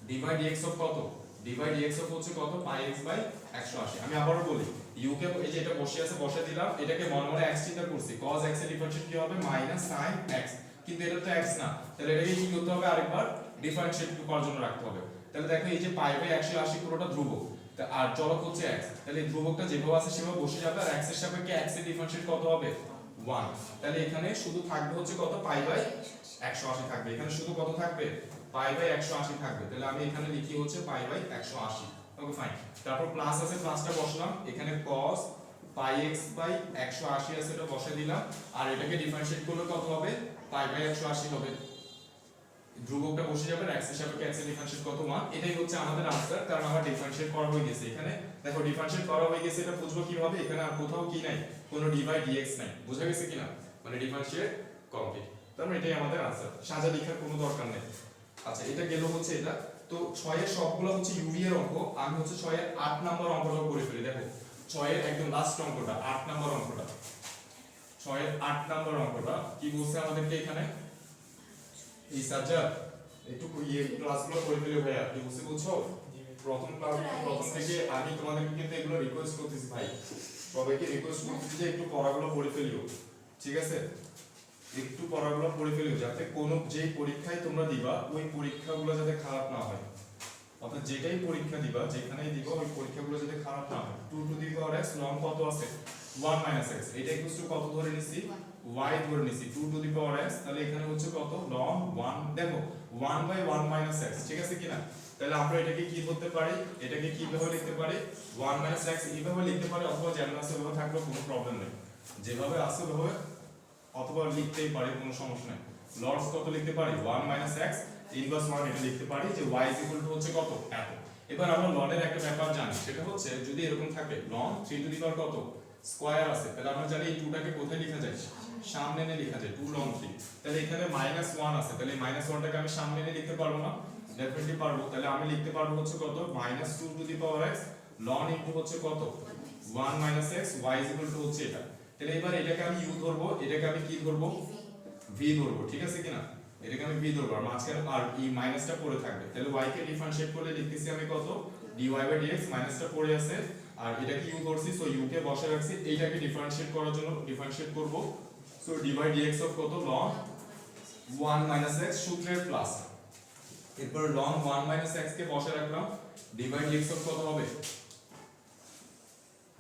d বাই dx অফ কত d বাই dx অফ হচ্ছে কত পাই x বাই 180 আমি আবারো বলি u কে এই যে এটা বসে আছে বসে দিলাম এটাকে মনে মনে x চিন্তা করছি cos x এর ডিফারেন্সিয়েট কি হবে মাইনাস sin x কিন্তু এটা তো x না তাহলে এটাকে কি করতে হবে আরেকবার ডিফারেন্সিয়েট করার জন্য রাখতে হবে তাহলে দেখো এই যে পাই বাই 180 পুরোটা ধ্রুবক আর চলক হচ্ছে x তাহলে এই ধ্রুবকটা যেভাবে আছে সেভাবে বসে যাবে আর x এর সাপেক্ষে x এর ডিফারেন্সিয়েট কত হবে 1 তাহলে এখানে শুধু থাকবে হচ্ছে কত পাই বাই 180 থাকবে এখানে শুধু কত থাকবে পাই বাই 180 থাকবে তাহলে আমি এখানে লিখি হচ্ছে পাই বাই 180 ওকে ফাইন তারপর প্লাস আছে প্লাসটা বসালাম এখানে cos পাই x বাই 180 আছে এটা বসে দিলাম আর এটাকে ডিফারেন্সিয়েট করলে কত হবে পাই বাই 180 হবে ধ্রুবকটা বসে যাবে x এর সাপেক্ষে x এর ডিফারেন্সিয়েট কত 1 এটাই হচ্ছে আমাদের आंसर কারণ আমরা ডিফারেন্সিয়েট করা হয়ে গেছে এখানে দেখো ডিফারেন্সিয়েট করা হয়ে গেছে এটা বুঝবো কিভাবে এখানে আর কোথাও কি নাই কোনো d বাই dx নাই বোঝা গেছে কিনা মানে ডিফারেন্সিয়েট কমপ্লিট তার মানে এটাই আমাদের आंसर সাজা লেখার কোনো দরকার নেই আচ্ছা এটা গেল হচ্ছে এটা তো 6 এর সবগুলো হচ্ছে ইউভি এর অঙ্ক আমি হচ্ছে 6 এর 8 নাম্বার অঙ্কটা করে ফেলি দেখো 6 এর একদম লাস্ট অঙ্কটা 8 নাম্বার অঙ্কটা 6 এর 8 নাম্বার অঙ্কটা কি বলছে আমাদেরকে এখানে এই সাজা একটু ক্লাসগুলো করে ফেলে ভাইয়া কি বুঝছো প্রথম থেকে আমি তোমাদেরকে কিন্তু এগুলো রিকোয়েস্ট করতেছি ভাই সবাইকে রিকোয়েস্ট করতেছি যে একটু পড়াগুলো পড়ে ফেলিও ঠিক আছে একটু পড়াগুলো পড়ে ফেলিও যাতে কোনো যে পরীক্ষায় তোমরা দিবা ওই পরীক্ষাগুলো যাতে খারাপ না হয় অর্থাৎ যেটাই পরীক্ষা দিবা যেখানেই দিবা ওই পরীক্ষাগুলো যাতে খারাপ না হয় 2 to the power x long কত আছে 1 - x এটা ইকুয়াল টু কত ধরে নিছি y ধরে নিছি 2 টু দি পাওয়ার x তাহলে এখানে হচ্ছে কত লং 1 দেখো 1/1 - x ঠিক আছে কিনা তাহলে আমরা এটাকে কি করতে পারি এটাকে কিভাবে লিখতে পারি 1 - x এইভাবে লিখতে পারি অথবা যেমন আছে ওভাবে থাকলেও কোনো প্রবলেম নেই যেভাবে আছে ওভাবে অথবা লিখতেই পারি কোনো সমস্যা নেই লস কত লিখতে পারি 1 - x ইনভার্স 1 এটা লিখতে পারি যে y হচ্ছে কত এত। এবার আমরা লনের একটা ব্যাপার জানি, সেটা হচ্ছে যদি এরকম থাকে লন 3 টু দি পাওয়ার কত স্কয়ার আছে, তাহলে আমরা জানি এই 2টাকে কোথায় লেখা যায়, সামনে এনে লেখা যায় 2 লন 3। তাহলে এখানে -1 আছে, তাহলে -1টাকে আমি সামনে এনে লিখতে পারবো না? ডেফিনেটলি পারবো। তাহলে আমি লিখতে পারবো হচ্ছে কত -2 টু দি পাওয়ার x লন ইনটু হচ্ছে কত 1 - x y হচ্ছে এটা। তাহলে এবার এটাকে আমি u ধরবো, এটাকে আমি কি ধরবো v ধরবো, ঠিক আছে কিনা? এটাকে আমি v ধরবো, আর মাঝখানে আর এই মাইনাসটা পড়ে থাকবে। তাহলে y কে ডিফারেন্সিয়েট করলে লিখতেছি আমি কত dy/dx মাইনাসটা পড়ে আছে, আর এটাকে u ধরছি, সো u কে বসে রাখছি। এইটাকে ডিফারেন্সিয়েট করার জন্য ডিফারেন্সিয়েট করব, সো dy/dx অফ কত ln 1 - x সূত্রের প্লাস, এরপর ln 1 - x কে বসে রাখলাম, dy/dx অফ কত হবে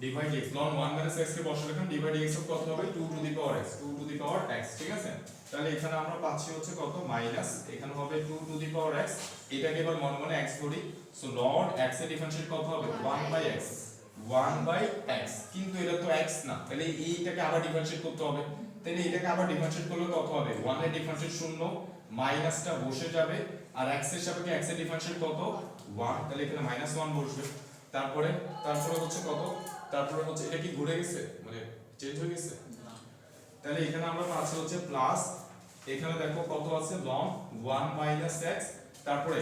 dy/dx ln 1 - x কে বসে রাখলাম, dy/dx অফ কত হবে 2 to the power x 2 to the power x, ঠিক আছে? তাহলে এখানে আমরা পাচ্ছি হচ্ছে কত মাইনাস, এখানে হবে 2 টু দি পাওয়ার x, এটাকে এবার মনে মনে x ধরি, সো ln x এর ডিফারেন্সিয়েট কত হবে 1/x 1/x, কিন্তু এটা তো x না, তাহলে এইটাকে আবার ডিফারেন্সিয়েট করতে হবে। তাহলে এটাকে আবার ডিফারেন্সিয়েট করলে কত হবে 1 এর ডিফারেন্সিয়েট 0, মাইনাসটা বসে যাবে, আর x এর সাপেক্ষে x এর ডিফারেন্সিয়েট কত 1, তাহলে এখানে -1 বসবে। তারপরে হচ্ছে কত, তারপরে হচ্ছে এটা কি ঘুরে গেছে, মানে চেঞ্জ হয়ে গেছে? তাহলে এখানে আমরা পাচ্ছি হচ্ছে প্লাস, এখানে দেখো কত আছে ln 1 - x, তারপরে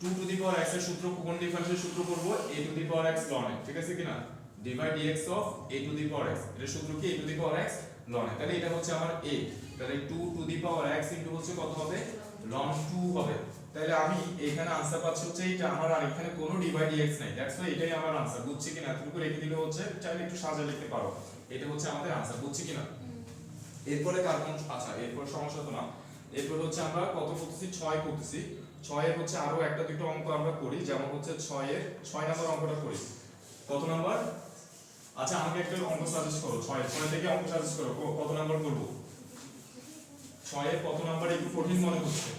2 টু দি পাওয়ার x এর সূত্র, কোন ডিফারেন্সিয়াল সূত্র করব a to the power x ln x, ঠিক আছে কিনা? dy/dx of a to the power x, এর সূত্র কি a to the power x ln x। তাহলে এটা হচ্ছে আমার a, তাহলে 2 to the power x into হচ্ছে কত হবে ln 2 হবে। তাহলে আমি এখানে आंसर পাচ্ছি হচ্ছে এইটা, আমার আর এখানে কোনো dy/dx নাই, দ্যাটস ওয়াই এটাই আমার आंसर, বুঝছি কিনা? এতটুকু রেখে দিলে হচ্ছে, চাইলে একটু সাজিয়ে লিখতে পারো, এটা হচ্ছে আমাদের आंसर, বুঝছি কিনা? এরপরে কার কোন, আচ্ছা এরপর সমস্যা তো না, এরপর হচ্ছে আমরা কত করতেছি 6 করতেছি। 6 এর হচ্ছে আরো একটা দুটো অঙ্ক আমরা করি, যেমন হচ্ছে 6 এর 6 নাম্বার অঙ্কটা করি। কত নাম্বার? আচ্ছা আমাকে একটা অঙ্ক সাজেস্ট করো, 6 থেকে অঙ্ক সাজেস্ট করো, কত নাম্বার করব? 6 এর কত নাম্বার একটু কঠিন মনে হচ্ছে?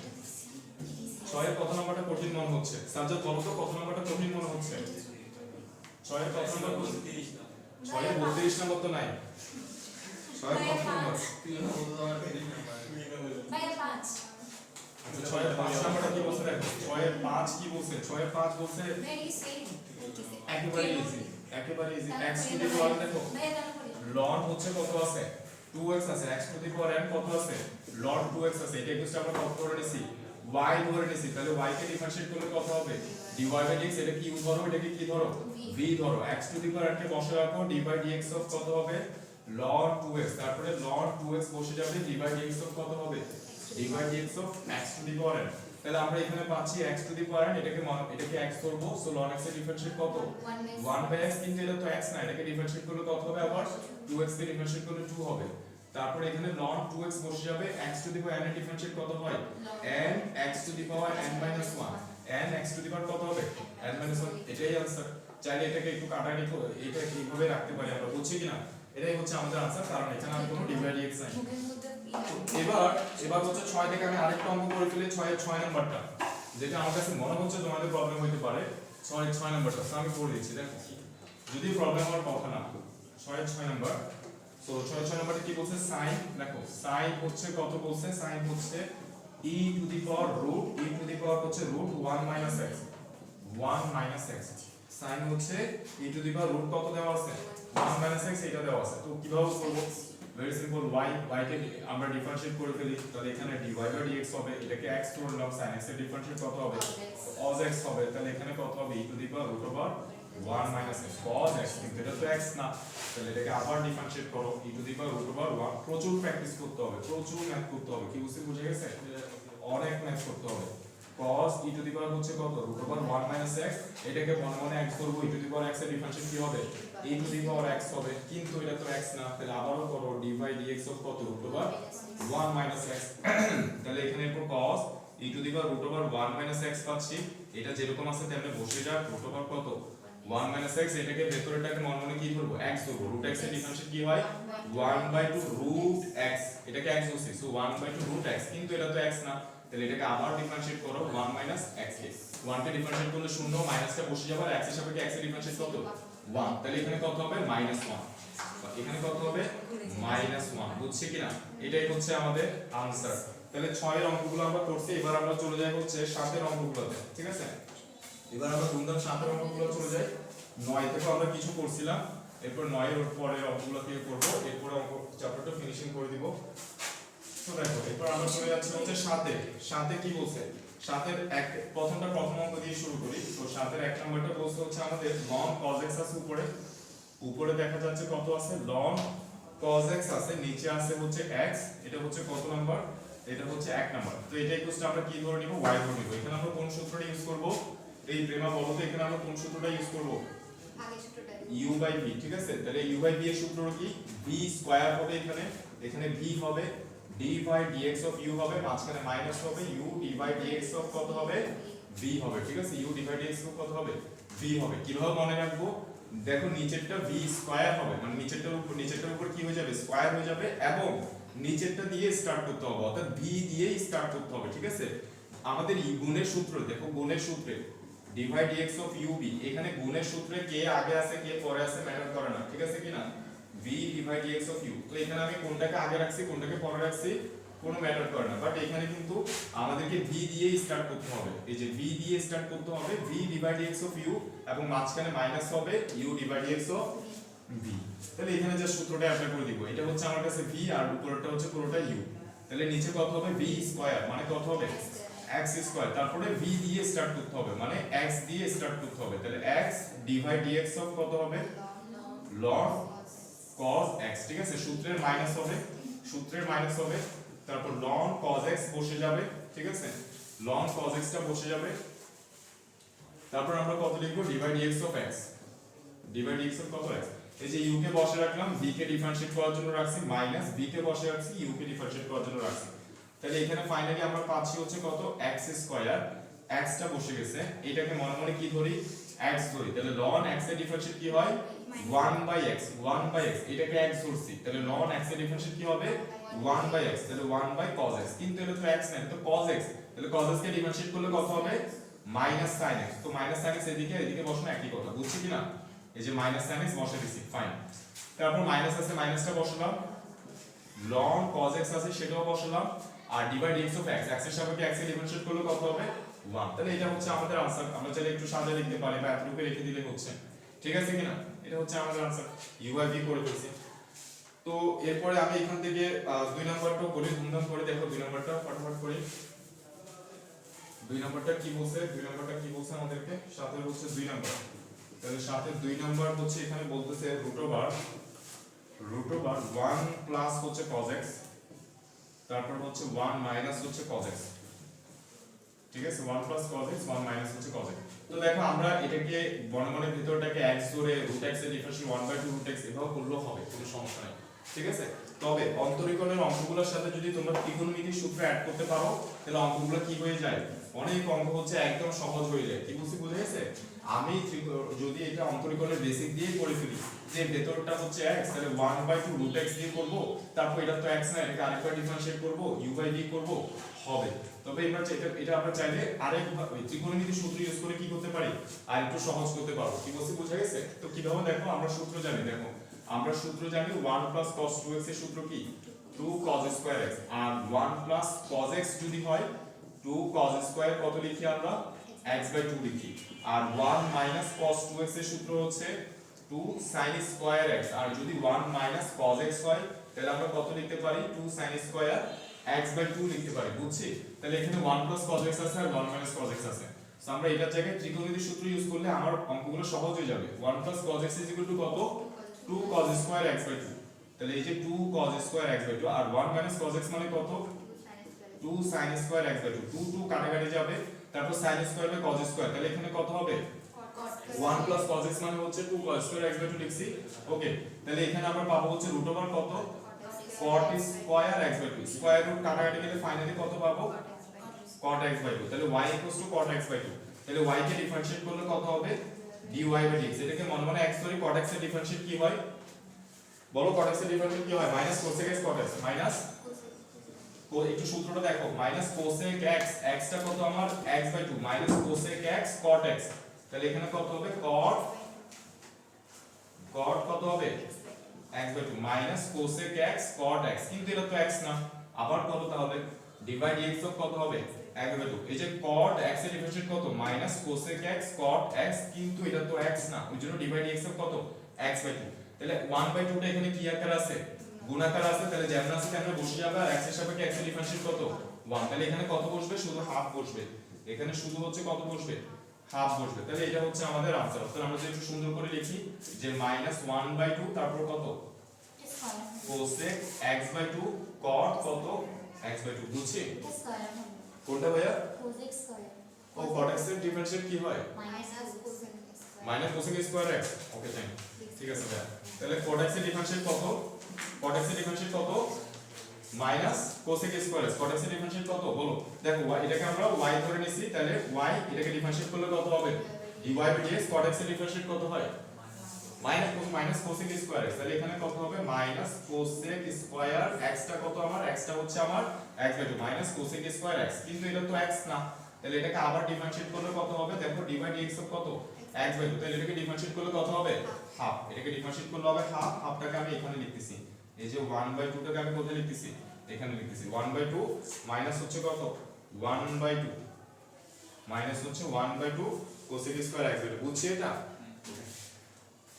6 এর কত নাম্বারটা কঠিন মনে হচ্ছে? সাজ্জাদ বলো তো কত নাম্বারটা কঠিন মনে হচ্ছে? 6 এর কত নাম্বার? 6 এর 32 নাম্বার তো নাই। 6 এর কত নাম্বার? ভাইয়া 5 আচ্ছা 6 এর 5 নাম্বারটা কি বলছে দেখো, 6 এর 5 কি বলছে? 6 এর 5 বলছে ভেরি সেম, একেবারে ইজি, একেবারে ইজি। x টু দি পাওয়ার দেখো ln হচ্ছে কত আছে 2x আছে, x to the power n কত আছে ln 2x আছে, এটা একটু আমরা কত করে নিছি y ধরে নিছি। তাহলে y কে ডিফারেন্সিয়েট করলে কত হবে dy/dx, এটা কি u ধরো, এটাকে কি ধরো v ধরো, x to the power n কে বসে রাখো, dy/dx অফ কত হবে ln 2x, তারপরে ln 2x বসে যাবে, dy/dx অফ কত হবে dy/dx of x to the power n। তাহলে আমরা এখানে পাচ্ছি x to the power n, এটাকে x ধরবো, সো ln x এর ডিফারেন্সিয়েট কত 1/x, কিন্তু এটা তো x না, এটাকে ডিফারেন্সিয়েট করলে কত হবে আবার 2x কে ডিফারেন্সিয়েট করলে 2 হবে। তারপর এখানে ln 2x বসে যাবে, x to the power n এর ডিফারেন্সিয়েট কত হয় n x to the power n - 1, n x to the power কত হবে n - 1, এটাই आंसर। চাইলে এটাকে একটু কাটাকাটি করে এটা এইভাবে রাখতে পারি আমরা, বুঝছি কিনা? এটাই হচ্ছে আমাদের आंसर, কারণ এখানে আর কোনো dy/dx নাই। এবার হচ্ছে 6 থেকে আমি আরেকটা অঙ্ক করে ফেলি, 6 এর 6 নাম্বারটা, যেটা আমার কাছে মনে হচ্ছে তোমাদের প্রবলেম হতে পারে। 6 এর 6 নাম্বারটা আমি করে দিচ্ছি, দেখো যদি প্রবলেম হওয়ার কথা না। 6 এর 6 নাম্বার, সো 6 এর 6 নাম্বারটা কি বলছে sin, দেখো sin হচ্ছে কত বলছে, sin হচ্ছে e to the power root, e to the power হচ্ছে রুট 1 - x 1 - x, sin হচ্ছে e to the power root কত দেওয়া আছে 1 - x, এটা দেওয়া আছে। তো কিভাবে করব? ভেরি সিম্পল, y কে আমরা ডিফারেন্সিয়েট করে ফেলি, তাহলে এখানে dy/dx হবে, এটাকে x ধরলাম, sin x এর ডিফারেন্সিয়েট কত হবে cos x হবে, তাহলে এখানে কত হবে e to the power root over 1 - x cos x, কিন্তু এটা তো x না, তাহলে এটাকে আবার ডিফারেন্সিয়েট করো e to the power root over 1। প্রচুর প্র্যাকটিস করতে হবে, প্রচুর ম্যাথ করতে হবে, কি বুঝে গেছে? অনেক ম্যাথ করতে হবে। cos e to the power হচ্ছে কত রুট ওভার 1 - x, এটাকে মনে মনে x করব, e to the power x এর ডিফারেন্সিয়েট কি হবে e to the power x হবে, কিন্তু এটা তো x না, তাহলে আবারও করো dy/dx অফ কত রুট ওভার 1 - x। তাহলে এখানে এরপর cos e to the power root over 1 - x পাচ্ছি, এটা যেরকম আছে তেমনি বসে যাক, রুট ওভার কত 1 - x, এটাকে ভেতরেরটাকে মনে মনে কি ধরবো x ধরবো, রুট x এর ডিফারেন্সিয়েট কি হয় 1/2 রুট x, এটাকে x ধরছি, সো 1/2 রুট x, কিন্তু এটা তো x না, তাহলে এটাকে আবার ডিফারেন্সিয়েট করো 1 - x কে, 1 কে ডিফারেন্সিয়েট করলে 0, মাইনাসটা বসে যাবে, আর x এর সাপেক্ষে x এর ডিফারেন্সিয়েট কত 1, তাহলে এখানে কত হবে -1, এখানে কত হবে -1, বুঝছি কিনা? এটাই হচ্ছে আমাদের आंसर। তাহলে 6 এর অঙ্কগুলো আমরা করছি, এবার আমরা চলে যাই হচ্ছে 7 এর অঙ্কগুলোতে, ঠিক আছে? এবার আমরা ধুমধাম 7 এর অঙ্কগুলো চলে যাই। 9 থেকে আমরা কিছু করছিলাম, এরপর 9 এর পরের অঙ্কগুলো দিয়ে করব, এরপর অঙ্ক চ্যাপ্টারটা ফিনিশিং করে দিব। তো দেখো এরপর আমরা চলে যাচ্ছি হচ্ছে 7 এ কি বলছে? 7 এর প্রথম অঙ্ক দিয়ে শুরু করি। তো 7 এর 1 নম্বরটা বলছে হচ্ছে আমাদের ln cos x আছে উপরে দেখা যাচ্ছে কত আছে, ln cos x আছে, নিচে আছে হচ্ছে x, এটা হচ্ছে কত নাম্বার? এটা হচ্ছে 1 নাম্বার। তো এটা ইকুয়ালস আমরা কি ধরে নিব? y ধরে নিব। এখানে আমরা কোন সূত্রটা ইউজ করব? এই প্রেমা বলো তো এখানে আমরা কোন সূত্রটা ইউজ করব? আগে সূত্রটা u বাই v, ঠিক আছে? তাহলে u বাই v এর সূত্র কি? v স্কয়ার হবে, এখানে v হবে, d by dx of u হবে, মাঝখানে মাইনাস হবে, u d by dx of কত হবে? v হবে, ঠিক আছে? u d by dx of কত হবে? v হবে। কিভাবে মনে রাখবো? দেখো নিচেরটা v স্কয়ার হবে, মানে নিচেরটার উপর কি হয়ে যাবে? স্কয়ার হয়ে যাবে, এবং নিচেরটা দিয়ে স্টার্ট করতে হবে, অর্থাৎ v দিয়েই স্টার্ট করতে হবে, ঠিক আছে? আমাদের গুণের সূত্র দেখো, গুণের সূত্রে d by dx of ub, এখানে গুণের সূত্রে কে আগে আছে কে পরে আছে ম্যাটার করে না, ঠিক আছে কি না? v d by dx of u, তো এখানে আমি কোনটাকে আগে রাখছি কোনটাকে পরে রাখছি কোনো ম্যাটার করে না, বাট এখানে কিন্তু আমাদেরকে v দিয়ে স্টার্ট করতে হবে। এই যে v দিয়ে স্টার্ট করতে হবে, v d by dx of u, এবং মাঝখানে মাইনাস হবে u d by dx of v। তাহলে এখানে যে সূত্রটা অ্যাপ্লাই করে দিব, এটা হচ্ছে আমার কাছে v আর উপরেরটা হচ্ছে পুরোটা u। তাহলে নিচে কত হবে? v স্কয়ার, মানে কত হবে? x স্কয়ার, তারপরে v দিয়ে স্টার্ট করতে হবে, মানে x দিয়ে স্টার্ট করতে হবে। তাহলে x d by dx of কত হবে? ln cos x, ঠিক আছে? সূত্রের মাইনাস হবে, তারপর ln cos x বসে যাবে, ঠিক আছে? ln cos x টা বসে যাবে, তারপর আমরা কত লিখব? d by dx of x, d by dx of কত? x। এই যে u কে বসে রাখলাম, v কে ডিফারেন্সিয়েট করার জন্য রাখছি, মাইনাস v কে বসে রাখছি, u কে ডিফারেন্সিয়েট করার জন্য রাখছি। তাহলে এখানে ফাইনালি আমরা পাচ্ছি হচ্ছে কত? x স্কয়ার, x টা বসে গেছে, এটাকে মনে মনে কি ধরি? x ধরি। তাহলে ln x এর ডিফারেন্সিয়েট কি হয়? 1 বাই x, 1 বাই x, এটাকে x ধরছি, তাহলে ln x এর ডিফারেন্সিয়েট কি হবে? 1 বাই x, তাহলে 1 বাই cos x, কিন্তু এটা তো x না, এটা তো cos x, তাহলে cos x কে ডিফারেন্সিয়েট করলে কত হবে? মাইনাস sin x, তো মাইনাস sin x এদিকে বসানো একই কথা, বুঝছি কি না? এই যে মাইনাস sin x বসে দিছি, ফাইন। তারপর মাইনাস আছে, মাইনাসটা বসালাম, ln cos x আছে সেটাও বসালাম, আর d by dx of x, x এর সাপেক্ষে x এর ডিফারেন্সিয়েট করলে কত হবে? 1। তাহলে এটা হচ্ছে আমাদের आंसर। আমরা চাইলে একটু সাজিয়ে লিখতে পারি বা এতটুকু রেখে দিলে হচ্ছে, ঠিক আছে কিনা? এটা হচ্ছে আমাদের आंसर, u বাই v করে ফেলছি। তো এরপরে আমি এখান থেকে 2 নাম্বারটাও করি ধুমধাম করে, দেখো 2 নাম্বারটা ফটাফট করি। 2 নাম্বারটা কি বলছে? 2 নাম্বারটা কি বলছে আমাদেরকে? সাথে হচ্ছে 2 নাম্বার। তাহলে সাথে 2 নাম্বার হচ্ছে এখানে বলতেছে রুট ওভার 1 প্লাস হচ্ছে cos x, তারপর হচ্ছে 1 মাইনাস হচ্ছে cos x, ঠিক আছে? 1 প্লাস cos x, 1 মাইনাস হচ্ছে cos x। তো দেখো আমরা এটাকে বর্গমূলের ভিতরটাকে x ধরে √x এর ডিফারেন্সিয়েট 1/2 √x এভাবে করলেও হবে, কোনো সমস্যা নেই, ঠিক আছে? তবে অন্তরীকরণের অঙ্কগুলোর সাথে যদি তোমরা ত্রিকোণমিতির সূত্র অ্যাড করতে পারো, তাহলে অঙ্কগুলো কি হয়ে যায়? অনেক অঙ্ক হচ্ছে একদম সহজ হয়ে যায়। কি বুঝতে বুঝে গেছে? আমি যদি এটা অন্তরীকরণের বেসিক দিয়ে করে ফেলি, যে ভেতরটা হচ্ছে x, তাহলে 1/2 √x দিয়ে করব, তারপর এটা তো x না, এটাকে আরেকবার ডিফারেন্সিয়েট করব, u/v করব, হবে। তবে এটা আমরা চাইলে আরেক ত্রিকোণমিতির সূত্র ইউজ করে কি করতে পারি? আর একটু সহজ করতে পারবো। কি বলছি বুঝা গেছে? তো কিভাবে দেখো, আমরা সূত্র জানি, দেখো আমরা সূত্র জানি 1 প্লাস cos 2x এর সূত্র কি? 2 cos স্কয়ার x, আর 1 প্লাস cos x যদি হয় 2 cos স্কয়ার কত লিখি আমরা? x/2 লিখি। আর 1 মাইনাস cos 2x এর সূত্র হচ্ছে 2 sin স্কয়ার x, আর যদি 1 মাইনাস cos x হয় তাহলে আমরা কত লিখতে পারি? 2 sin স্কয়ার x/2 লিখতে পারি, বুঝছি? তাহলে এখানে 1 প্লাস cos x আছে আর 1 মাইনাস cos x আছে, সো আমরা এটার জায়গায় ত্রিকোণমিতির সূত্র ইউজ করলে আমার অঙ্কগুলো সহজ হয়ে যাবে। 1 প্লাস cos x কত? 2 cos স্কয়ার x/2, তাহলে এই যে 2 cos স্কয়ার x/2, আর 1 মাইনাস cos x মানে কত? 2 sin স্কয়ার x/2, 2 2 কাটাকাটি যাবে, তারপর sin square by cos square, তাহলে এখানে কত হবে? 1 প্লাস cos x মানে হচ্ছে 2 cos স্কয়ার x/2 লিখছি, ওকে। তাহলে এখানে আমরা পাবো হচ্ছে রুট ওভার কত? cot square x/2, square root কাটাকাটি গেলে ফাইনালি কত পাবো? cot x/2, তাহলে y cot x/2, তাহলে y কে ডিফারেন্সিয়েট করলে কত হবে? dy/dx, এটাকে মনে মনে x ধরি, cot x এর ডিফারেন্সিয়েট কি হয় বলো? cot x এর ডিফারেন্সিয়েট কি হয়? Minus cosec x cot x, minus একটু সূত্রটা দেখো, মাইনাস cosec x, x টা কত আমার? x/2 minus cosec x cot x, তাহলে এখানে কত হবে? cot কত হবে? x/2 minus cosec x cot x, কিন্তু এটা তো x না, আবার কত তাহলে? ডিভাইড x অফ কত হবে 1/2। এই যে cot x এর ডিফারেন্সিয়েট কত minus cosec x cot x, কিন্তু এটা তো x না, ওই জন্য ডিভাইড x অফ কত x/2। তাহলে 1/2 টা এখানে কি আকার আছে গুণাকার আছে, তাহলে যেমন আছে তেমন বসে যাবে। আর x এর সাপেক্ষে x এর ডিফারেন্সিয়েট কত 1, তাহলে এখানে কত বসবে শুধু হাফ বসবে, এখানে শুধু হচ্ছে কত বসবে হাফ বসবে। তাহলে এটা হচ্ছে আমাদের आंसर। তাহলে আমরা যদি একটু সুন্দর করে লিখি যে -1/2 তারপর কত cosec x/2 cot কত x/2, বুঝছি কোনটা ভাইয়া? ও cot x এর ডিফারেন্সিয়েট কি হয় minus cosec square x। Okay thank you, ঠিক আছে ভাইয়া। তাহলে cot x এর ডিফারেন্সিয়েট কত, cot x এর ডিফারেন্সিয়েট কত minus cosec square x। cot x এর ডিফারেন্সিয়েট কত বলো? দেখো y এটাকে আমরা y ধরে নিছি, তাহলে y এটাকে ডিফারেন্সিয়েট করলে কত হবে dy/dx। cot x এর ডিফারেন্সিয়েট কত হয় মাইনাস cosec স্কয়ার x, তাহলে এখানে কত হবে মাইনাস cosec স্কয়ার x টা কত আমার x টা হচ্ছে আমার x/2 minus cosec square x, কিন্তু এটা তো x না, তাহলে এটাকে আবার ডিফারেন্সিয়েট করলে কত হবে দেখো dy/dx অফ কত x/2, তাহলে এটাকে ডিফারেন্সিয়েট করলে কত হবে হাফ, এটাকে ডিফারেন্সিয়েট করলে হবে হাফ। হাফটাকে আমি এখানে লিখতেছি, এই যে 1/2 টাকে আমি কোথায় লিখতেছি এখানে লিখতেছি 1/2 মাইনাস হচ্ছে কত 1/2 মাইনাস হচ্ছে 1/2 cosec স্কয়ার x/2, বুঝছি এটা?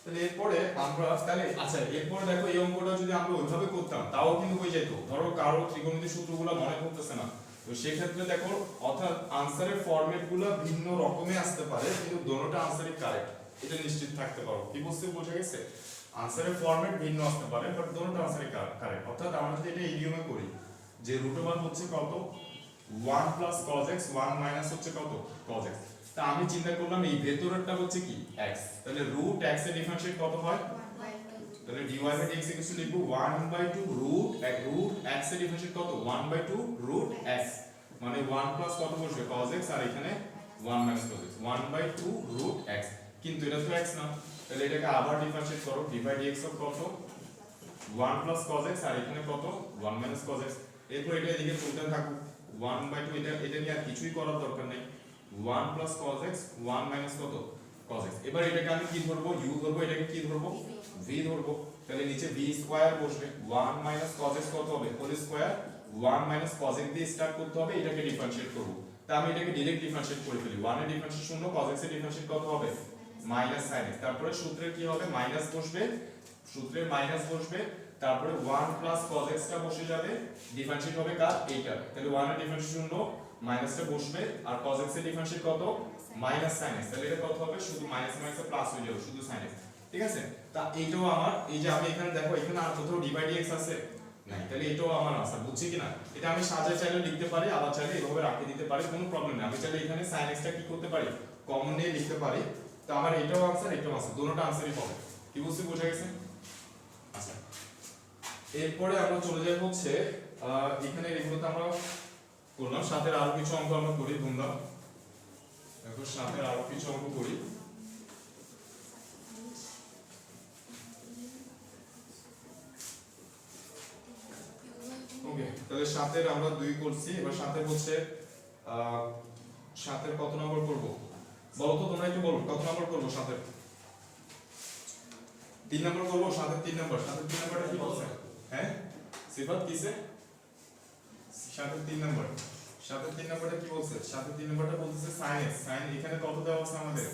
তাহলে এরপরে আমরা তাহলে আচ্ছা এরপরে দেখো এই অঙ্কটা যদি আমরা ওইভাবে করতাম তাও কিন্তু হয়ে যেত। ধরো কারো ত্রিকোণমিতির সূত্রগুলো মনে করতেছে না, তো সেই ক্ষেত্রে দেখো অর্থাৎ আনসারের ফরম্যাটগুলো ভিন্ন রকমে আসতে পারে, কিন্তু দোনোটা আনসারই কারেক্ট, এটা নিশ্চিত থাকতে পারো। কি বুঝতে বোঝা গেছে? আনসারের ফরম্যাট ভিন্ন আসতে পারে বাট দোনোটা আনসারই কারেক্ট। অর্থাৎ আমরা যদি এটা ইডিয়মে করি যে √1 হচ্ছে কত 1 প্লাস cos x 1 মাইনাস হচ্ছে কত cos x, তা আমি চিন্তা করলাম এই ভেতরেরটা হচ্ছে কি x, তাহলে রুট x এর ডিফারেন্সিয়েট কত হয়, তাহলে dy/dx ইকুয়াল টু লিখব 1/2 রুট x এর ডিফারেন্সিয়েট কত 1/2 রুট x, মানে 1 প্লাস কত বসবে cos x আর এখানে 1 minus cos x 1/2 root x, কিন্তু এটা তো x না, তাহলে এটাকে আবার ডিফারেন্সিয়েট করো dy/dx অফ কত 1 প্লাস cos x আর এখানে কত 1 মাইনাস cos x। এরপর এটা এদিকে চলতে থাকুক 1/2, এটা নিয়ে আর কিছুই করার দরকার নেই 1 প্লাস cos x 1 মাইনাস কত cos x। এবার এটাকে আমি কি ধরবো u ধরবো, এটাকে কি ধরবো v ধরবো, তাহলে নিচে v স্কয়ার বসবে 1 মাইনাস cos x কত হবে whole square 1 minus cos x দিয়ে স্টার্ট করতে হবে, এটাকে ডিফারেন্সিয়েট করব। তা আমি এটাকে ডাইরেক্ট ডিফারেন্সিয়েট করে ফেলি 1 এর ডিফারেন্সিয়েট শূন্য, cos x এর ডিফারেন্সিয়েট কত হবে মাইনাস sin x, তারপরে সূত্রের কি হবে মাইনাস বসবে, সূত্রের মাইনাস বসবে, তারপরে 1 প্লাস cos x টা বসে যাবে, ডিফারেন্সিয়েট হবে কার এইটা, তাহলে 1 এর ডিফারেন্সিয়েট শূন্য মাইনাসটা বসবে, আর cos x এর ডিফারেন্সিয়েট কত মাইনাস sin x, তাহলে এটা কত হবে শুধু মাইনাস মাইনাসে প্লাস হয়ে যাবে শুধু sin x, ঠিক আছে? তা এইটাও আমার এই যে আমি এখানে দেখো এখানে আর কোথাও dy/dx আছে নাই, তাহলে এটাও আমার আনসার, বুঝছি কিনা? এটা আমি সাজায় চাইলে লিখতে পারি, আবার চাইলে এভাবে রাখতে দিতে পারি, কোনো প্রবলেম নেই। আমি চাইলে এখানে sin x টা কি করতে পারি কমন নিয়ে লিখতে পারি, তো আমার এটাও আনসার এটাও আনসার, দুটোটা আনসারই পাবো। কি বুঝতে বোঝা গেছে? আচ্ছা এরপরে আমরা চলে যাই হচ্ছে এখানে এগুলোতে আমরা করলাম, সাথে আরো কিছু অঙ্ক আমরা করি ধুমধাম। দেখো সাথে আরো কিছু অঙ্ক করি। ওকে, তাহলে সাথের আমরা 2 করছি, এবার সাথে হচ্ছে সাথের কত নম্বর করব বলো তো তোমরা একটু বলো, কত নম্বর করব সাথের? 3 নম্বর করব, সাথের 3 নম্বর। সাথের 3 নম্বরটা কি বলছে? হ্যাঁ সিফাত কিসে? সাথের 3 নম্বর, সাথের 3 নম্বরটা কি বলছে? সাথের 3 নম্বরটা বলতেছে sin x, sin এখানে কত দেওয়া আছে আমাদের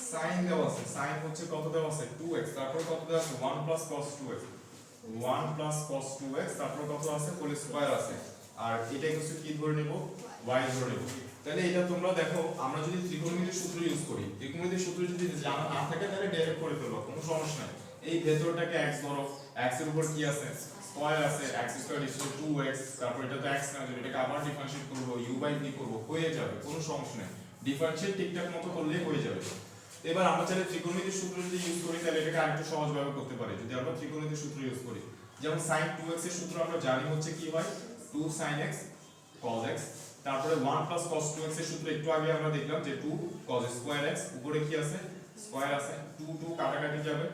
sin দেওয়া আছে, sin হচ্ছে কত দেওয়া আছে 2x, তারপর কত দেওয়া আছে 1 plus cos 2x 1 plus cos 2x, তারপর কত আছে হোল স্কয়ার আছে, আর এটা কিছু কি ধরে নেব y ধরে নেব। তাহলে এটা তোমরা দেখো আমরা যদি ত্রিকোণমিতির সূত্র ইউজ করি, ত্রিকোণমিতির সূত্র যদি জানা না থাকে তাহলে ডাইরেক্ট করে ফেলবো, কোনো সমস্যা নাই। এই ভেতরটাকে x ধরো, x এর উপর কি আছে স্কয়ার আছে, x square equal to 2x, তারপর এটা তো x না, যদি এটাকে আবার ডিফারেন্সিয়েট করব u/v করব, হয়ে যাবে, কোনো সমস্যা নেই, ডিফারেন্সিয়েট ঠিকঠাক মতো করলেই হয়ে যাবে। এবার আমরা চাইলে ত্রিকোণমিতির সূত্র যদি ইউজ করি তাহলে এটাকে আরেকটু সহজভাবে করতে পারি, যদি আমরা ত্রিকোণমিতির সূত্র ইউজ করি। যেমন sin 2x এর সূত্র আমরা জানি হচ্ছে কি হয় 2 sin x cos x, তারপরে 1 প্লাস cos 2x এর সূত্র একটু আগে আমরা দেখলাম যে 2 cos স্কয়ার x, উপরে কি আছে স্কয়ার আছে, 2 2 কাটাকাটি যাবে,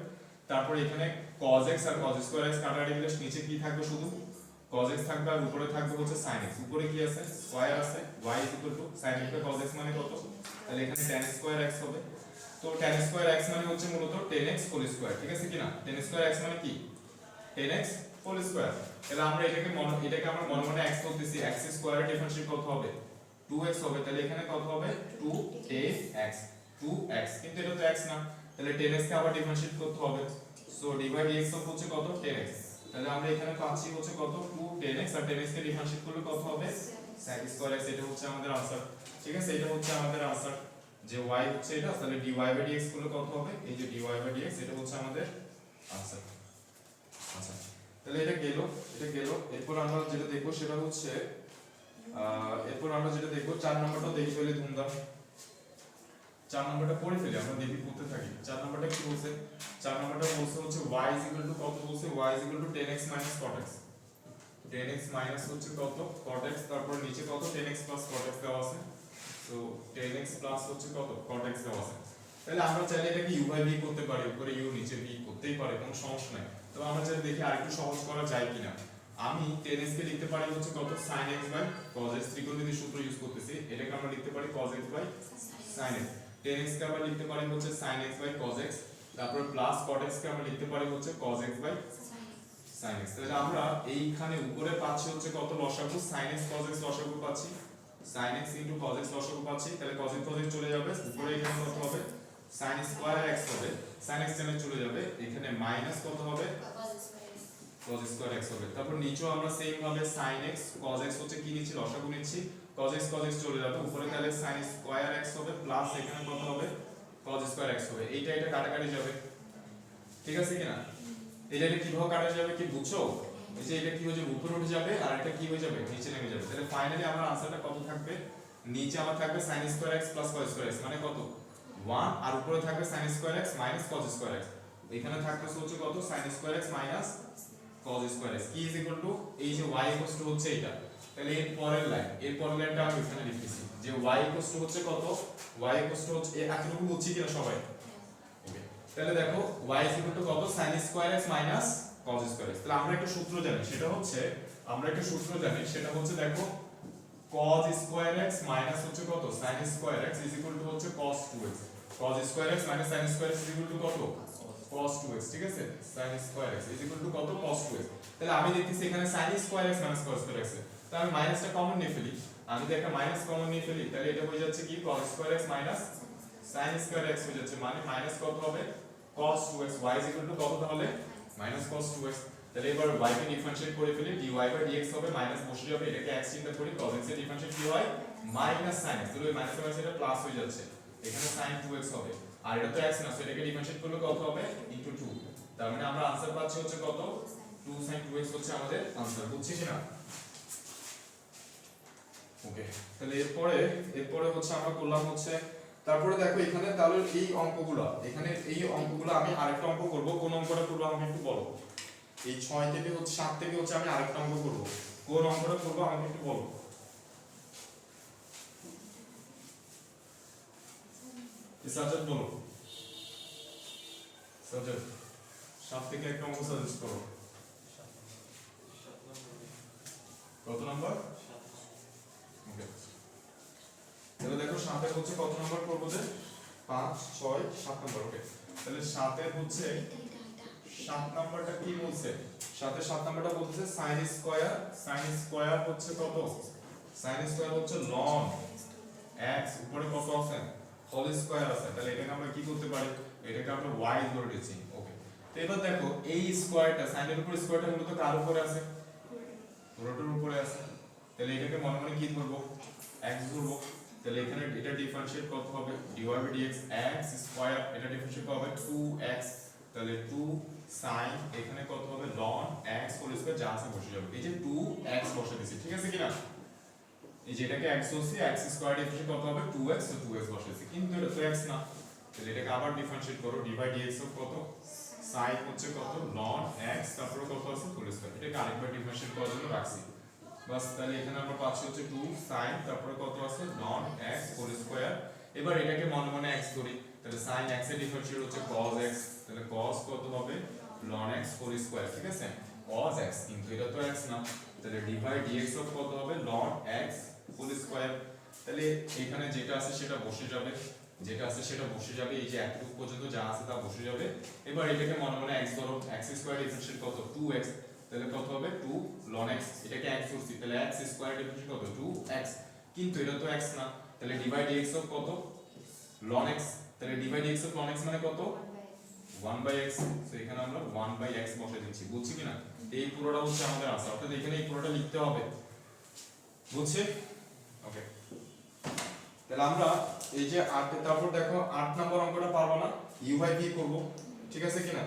তারপরে এখানে cos x আর cos স্কয়ার x কাটাকাটি গেলে নিচে কি থাকবে শুধু cos x থাকবে, আর উপরে থাকবে হচ্ছে sin x, উপরে কি আছে স্কয়ার আছে, y sin x cos x মানে কত, তাহলে এখানে tan স্কয়ার x হবে। তো tan স্কয়ার x মানে হচ্ছে মূলত 10x হোল স্কয়ার, ঠিক আছে কিনা? tan স্কয়ার x মানে কি 10x হোল স্কয়ার। তাহলে আমরা এটাকে আমরা মনে মনে x করতেছি, x স্কয়ারের ডিফারেন্সিয়েট কত হবে 2x হবে। তাহলে এখানে কত হবে 2x 2x, কিন্তু এটা তো x না, তাহলে 10x কে আবার ডিফারেন্সিয়েট করতে হবে। সো dy/dx হচ্ছে কত 10x। তাহলে আমরা এখানে পাচ্ছি হচ্ছে কত 2 10x, আর 10x কে ডিফারেন্সিয়েট করলে কত হবে sec স্কয়ার x। এটা হচ্ছে আমাদের आंसर, ঠিক আছে, এটা হচ্ছে আমাদের आंसर। যে y হচ্ছে এটা, তাহলে dy/dx করলে কত হবে, এই যে dy/dx, এটা হচ্ছে আমাদের आंसर। আচ্ছা, তাহলে এটা গেল। এরপর আমরা যেটা দেখব সেটা হচ্ছে এরপর আমরা যেটা দেখব 4 নম্বরটাও দেখে ফেলি ধুমধাম। 4 নম্বরটা পড়ে ফেলি, আমরা দেখি পড়তে থাকি। 4 নম্বরটা কি বলছে? 4 নম্বরটা বলছে হচ্ছে y কত বলছে, y 10x - cot x। 10x minus হচ্ছে কত cot x, তারপর নিচে কত 10x + cot x দেওয়া আছে। সো 10x প্লাস হচ্ছে কত cot x দেওয়া আছে। তাহলে আমরা চাইলে এটাকে u/v করতে পারি, উপরে u নিচে v করতেই পারি, কোনো সমস্যা নাই। তো আমরা চাইলে দেখি আরেকটু সহজ করা যায় কিনা। আমি 10x কে লিখতে পারি হচ্ছে কত sin x cos x, ত্রিকোণমিতির সূত্র ইউজ করতেছি। এটাকে আমরা লিখতে পারি cos x sin x। 10x কে আমরা লিখতে পারি হচ্ছে sin x cos x, তারপর প্লাস cot x কে আমরা লিখতে পারি হচ্ছে cos x sin x। তাহলে আমরা এইখানে উপরে পাচ্ছি হচ্ছে কত লসাগু sin x cos x লসাগু পাচ্ছি, sin x * cos x লসাগু পাচ্ছি। তাহলে cos x চলে যাবে, উপরে এখানে কত হবে sin স্কয়ার x হবে, sin x টেনে চলে যাবে, এখানে মাইনাস কত হবে cos স্কয়ার x হবে। তারপর নিচেও আমরা সেম ভাবে sin x cos x হচ্ছে কি নিচ্ছি লসাগু নিচ্ছি, cos x চলে যাবে, উপরে তাহলে sin স্কয়ার x হবে প্লাস এখানে কত হবে cos স্কয়ার x হবে। এইটা কাটাকাটি যাবে, ঠিক আছে কিনা? এটা কিভাবে কাটা যাবে কি বুঝছো? এই যে এটা কি হয়ে যাবে উপরে উঠে যাবে, আর এটা কি হয়ে যাবে নিচে নেমে যাবে। তাহলে ফাইনালি আমার आंसरটা কত থাকবে, নিচে আমার থাকবে sin square x + cos square x মানে কত 1, আর উপরে থাকবে sin square x - cos square x। এখানে থাকতেছে হচ্ছে কত sin square x - cos square x কি ইজ ইকুয়াল টু এই যে y হচ্ছে এটা। তাহলে এর পরের লাইনটা আমি এখানে লিখতেছি যে y হচ্ছে কত, y হচ্ছে এতটুকু বুঝছি কিনা সবাই? ওকে, তাহলে দেখো y কত sin square x - cos square x। তাহলে আমরা একটা সূত্র জানি, সেটা হচ্ছে দেখো cos স্কয়ার x মাইনাস হচ্ছে কত sin স্কয়ার x হচ্ছে cos 2x। cos square x - sin square x কত cos 2x, ঠিক আছে, sin স্কয়ার x কত cos 2x। তাহলে আমি দেখতেছি এখানে sin square x - cos square x, তাহলে আমি মাইনাসটা কমন নিয়ে ফেলি। আমি যদি একটা মাইনাস কমন নিয়ে ফেলি তাহলে এটা হয়ে যাচ্ছে কি cos square x - sin square x হয়ে যাচ্ছে, মানে মাইনাস কত হবে cos 2x। y কত তাহলে cos 2x। তাহলে এবার y কে ডিফারেন্সিয়েট করে ফেলি, dy/dx হবে মাইনাস বসে যাবে, এটাকে x চিন্তা করি, cos x এর ডিফারেন্সিয়েট কি হয় sin x। তাহলে ওই মাইনাস এটা প্লাস হয়ে যাচ্ছে, এখানে sin 2x হবে, আর এটা তো x না, সো এটাকে ডিফারেন্সিয়েট করলে কত হবে 2। তার মানে আমরা आंसर পাচ্ছি হচ্ছে কত 2 sin 2x হচ্ছে আমাদের आंसर, বুঝছিস না? ওকে, তাহলে এরপরে হচ্ছে আমরা করলাম হচ্ছে, তারপরে দেখো এখানে তাহলে এই অঙ্কগুলো আমি আরেকটা অঙ্ক করব। কোন অঙ্কটা করব আমাকে একটু বলো। এই 6 থেকে হচ্ছে 7 থেকে হচ্ছে আমি আরেকটা অঙ্ক করব। কোন অঙ্কটা করব আমাকে একটু বলো। সাজ্জাদ বলো, সাজ্জাদ 7 থেকে একটা অঙ্ক সাজেস্ট করো। কত নাম্বার? ওকে, তাহলে দেখো 7 এর হচ্ছে কত নাম্বার করব যে 5 6 7 নাম্বার। ওকে, তাহলে 7 এর হচ্ছে 7 নাম্বারটা কি বলছে? 7 নাম্বারটা বলতেছে sin স্কয়ার হচ্ছে কত, sin স্কয়ার হচ্ছে ln x, উপরে কত আছে হোল স্কয়ার আছে। তাহলে এটাকে আমরা কি করতে পারি, এটাকে আমরা y ধরে নিচ্ছি। ওকে, তো এবার দেখো এই স্কয়ারটা sin এর উপর স্কয়ারটা মূলত কার উপরে আছে, রুটের উপরে আছে। তাহলে এটাকে মনে মনে কি ধরবো x ধরবো। তাহলে এখানে এটা ডিফারেন্সিয়েট কত হবে dy/dx x স্কয়ার, এটা ডিফারেন্সিয়েট হবে 2x, তাহলে 2 sin এখানে কত হবে ln x হোল স্কয়ার, যা আছে বসে যাবে। এই যে 2x বসে দিয়েছি, ঠিক আছে কিনা? এই যেটাকে x ধরছি, x স্কয়ার ডিফারেন্সিয়েট কত হবে 2x, তো 2x বসেছি, কিন্তু এটা তো x না। তাহলে এটাকে আবার ডিফারেন্সিয়েট করো, dy/dx কত sin হচ্ছে কত ln x, তারপর কত আছে হোল স্কয়ার, এটাকে আরেকবার ডিফারেন্সিয়েট করার জন্য রাখছি বাস। তাহলে এখানে আমরা পাচ্ছি হচ্ছে 2 sin, তারপরে কত আছে ln x হোল স্কয়ার। এবার এটাকে মনে মনে x ধরি, তাহলে sin x এর ডিফারেন্সিয়েট হচ্ছে cos x, তাহলে cos কত হবে ln x হোল স্কয়ার, ঠিক আছে, cos x, কিন্তু এটা তো x না। তাহলে dy/dx কত হবে ln x হোল স্কয়ার। তাহলে এখানে যেটা আছে সেটা বসে যাবে, এই যে এতটুকু পর্যন্ত যা আছে তা বসে যাবে। এবার এটাকে মনে মনে x ধরো, x স্কয়ার ডিফারেন্সিয়েট কত 2x, তাহলে কত হবে 2 ln x, এটাকে x ধরছি তাহলে x স্কয়ার ডিফারেন্স কত 2x, কিন্তু এটা তো x না, তাহলে d/dx অফ কত ln x, তাহলে d/dx অফ ln x মানে কত 1/x, সো এখানে আমরা 1/x বসে দিচ্ছি, বুঝছি কিনা? এই পুরোটা হচ্ছে আমাদের আনসার, অর্থাৎ এখানে এই পুরোটা লিখতে হবে, বুঝছি? ওকে, তাহলে আমরা এই যে 8, তারপর দেখো 8 নম্বর অঙ্কটা পারবো না, u/v করব, ঠিক আছে কিনা?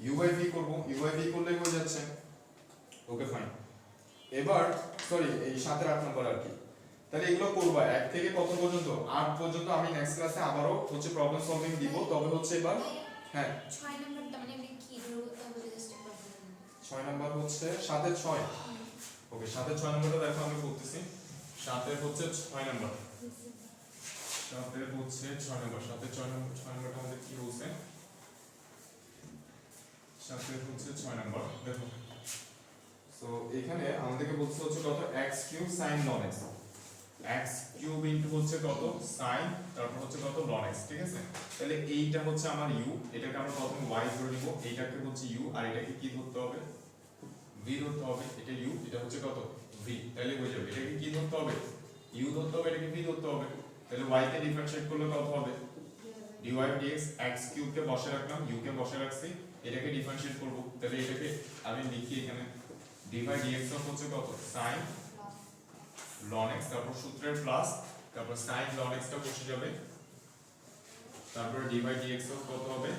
u/v করব, u/v করলেই হয়ে যাচ্ছে। Okay fine. এবার সরি এই 7 এর 8 নম্বর আর কি, তাহলে এগুলো করবা 1 থেকে কত পর্যন্ত 8 পর্যন্ত। আমি নেক্সট ক্লাসে আবারও হচ্ছে প্রবলেম সলভিং দিব, তবে হচ্ছে এবার হ্যাঁ 6 নাম্বারটা মানে আমি কি ধরব তবে জাস্ট একটা বলুন। 6 নাম্বার হচ্ছে 7 এর 6। ওকে 7 এর 6 নাম্বারটা দেখো আমি বলতেছি, 7 এর হচ্ছে 6 নাম্বার, 7 এর হচ্ছে 6 নাম্বার, 7 এর 6 নাম্বারটা আমাদের কি বলছে, 7 এর হচ্ছে 6 নাম্বার দেখো। সো এখানে আমাদেরকে বলছে হচ্ছে কত x³ sin ln x, x³ into হচ্ছে কত sin, তারপর হচ্ছে কত ln x, ঠিক আছে? তাহলে এইটা হচ্ছে আমার u, এটাকে আমরা প্রথম y ধরে নিব, এইটাকে হচ্ছে u আর এটাকে কি ধরতে হবে v ধরতে হবে, এটা u এটা হচ্ছে কত v, তাহলে হয়ে যাবে। এটাকে কি ধরতে হবে u ধরতে হবে, এটাকে v ধরতে হবে, তাহলে y কে ডিফারেন্সিয়েট করলে কত হবে dy/dx, x³ কে বসে রাখলাম, u কে বসে রাখছি, এটাকে ডিফারেন্সিয়েট করব, তাহলে এটাকে আমি লিখি এখানে d/dx অফ হচ্ছে কত sin ln x, তারপর সূত্রের প্লাস, তারপর sin ln x টা বসে যাবে, তারপর d/dx অফ কত হবে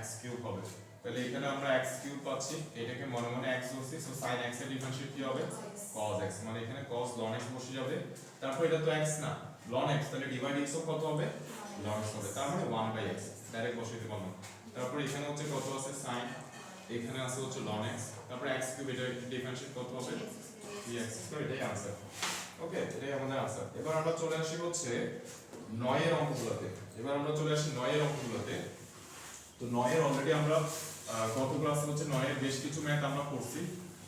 x³ হবে। তাহলে এখানে আমরা x³ পাচ্ছি, এটাকে মনে মনে x ধরছি, সো sin x এর ডিফারেন্সিয়েট কি হবে cos x, মানে এখানে cos ln x বসে যাবে, তারপর এটা তো x না ln x, তাহলে d/dx অফ কত হবে ln x হবে, তার মানে 1/x ডাইরেক্ট বসাইতে পারলাম। তারপর এখানে হচ্ছে কত আছে sin, এখানে আছে হচ্ছে ln x, তারপর x³ এটা ডিফারেন্সিয়েট কত হবে 3x², এটাই आंसर। ওকে, এটাই আমাদের आंसर। এবার আমরা চলে আসি হচ্ছে 9 এর অঙ্কগুলোতে, এবার আমরা চলে আসি 9 এর অঙ্কগুলোতে। তো 9 এর অলরেডি আমরা গত ক্লাসে হচ্ছে 9 এর বেশ কিছু ম্যাথ আমরা করছি,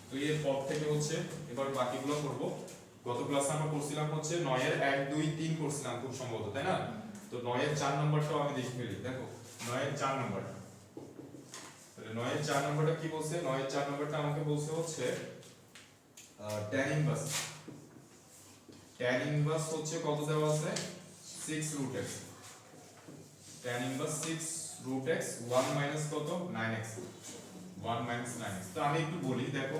তো এর পর থেকে হচ্ছে এবার বাকিগুলো করব। গত ক্লাসে আমরা করছিলাম হচ্ছে 9 এর 1 2 3 করছিলাম খুব সম্ভবত, তাই না? তো 9 এর 4 নম্বরটাও আমি দেখে ফেলি, দেখো 9 এর 4 নম্বর, তাহলে 9 এর 4 নম্বরটা কি বলছে, 9 এর 4 নম্বরটা আমাকে বলছে হচ্ছে tan ইনভার্স, tan ইনভার্স হচ্ছে কত দেওয়া আছে 6√x, tan inverse 6√x 1 minus কত 9x, 1 মাইনাস 9x। তো আমি একটু বলি, দেখো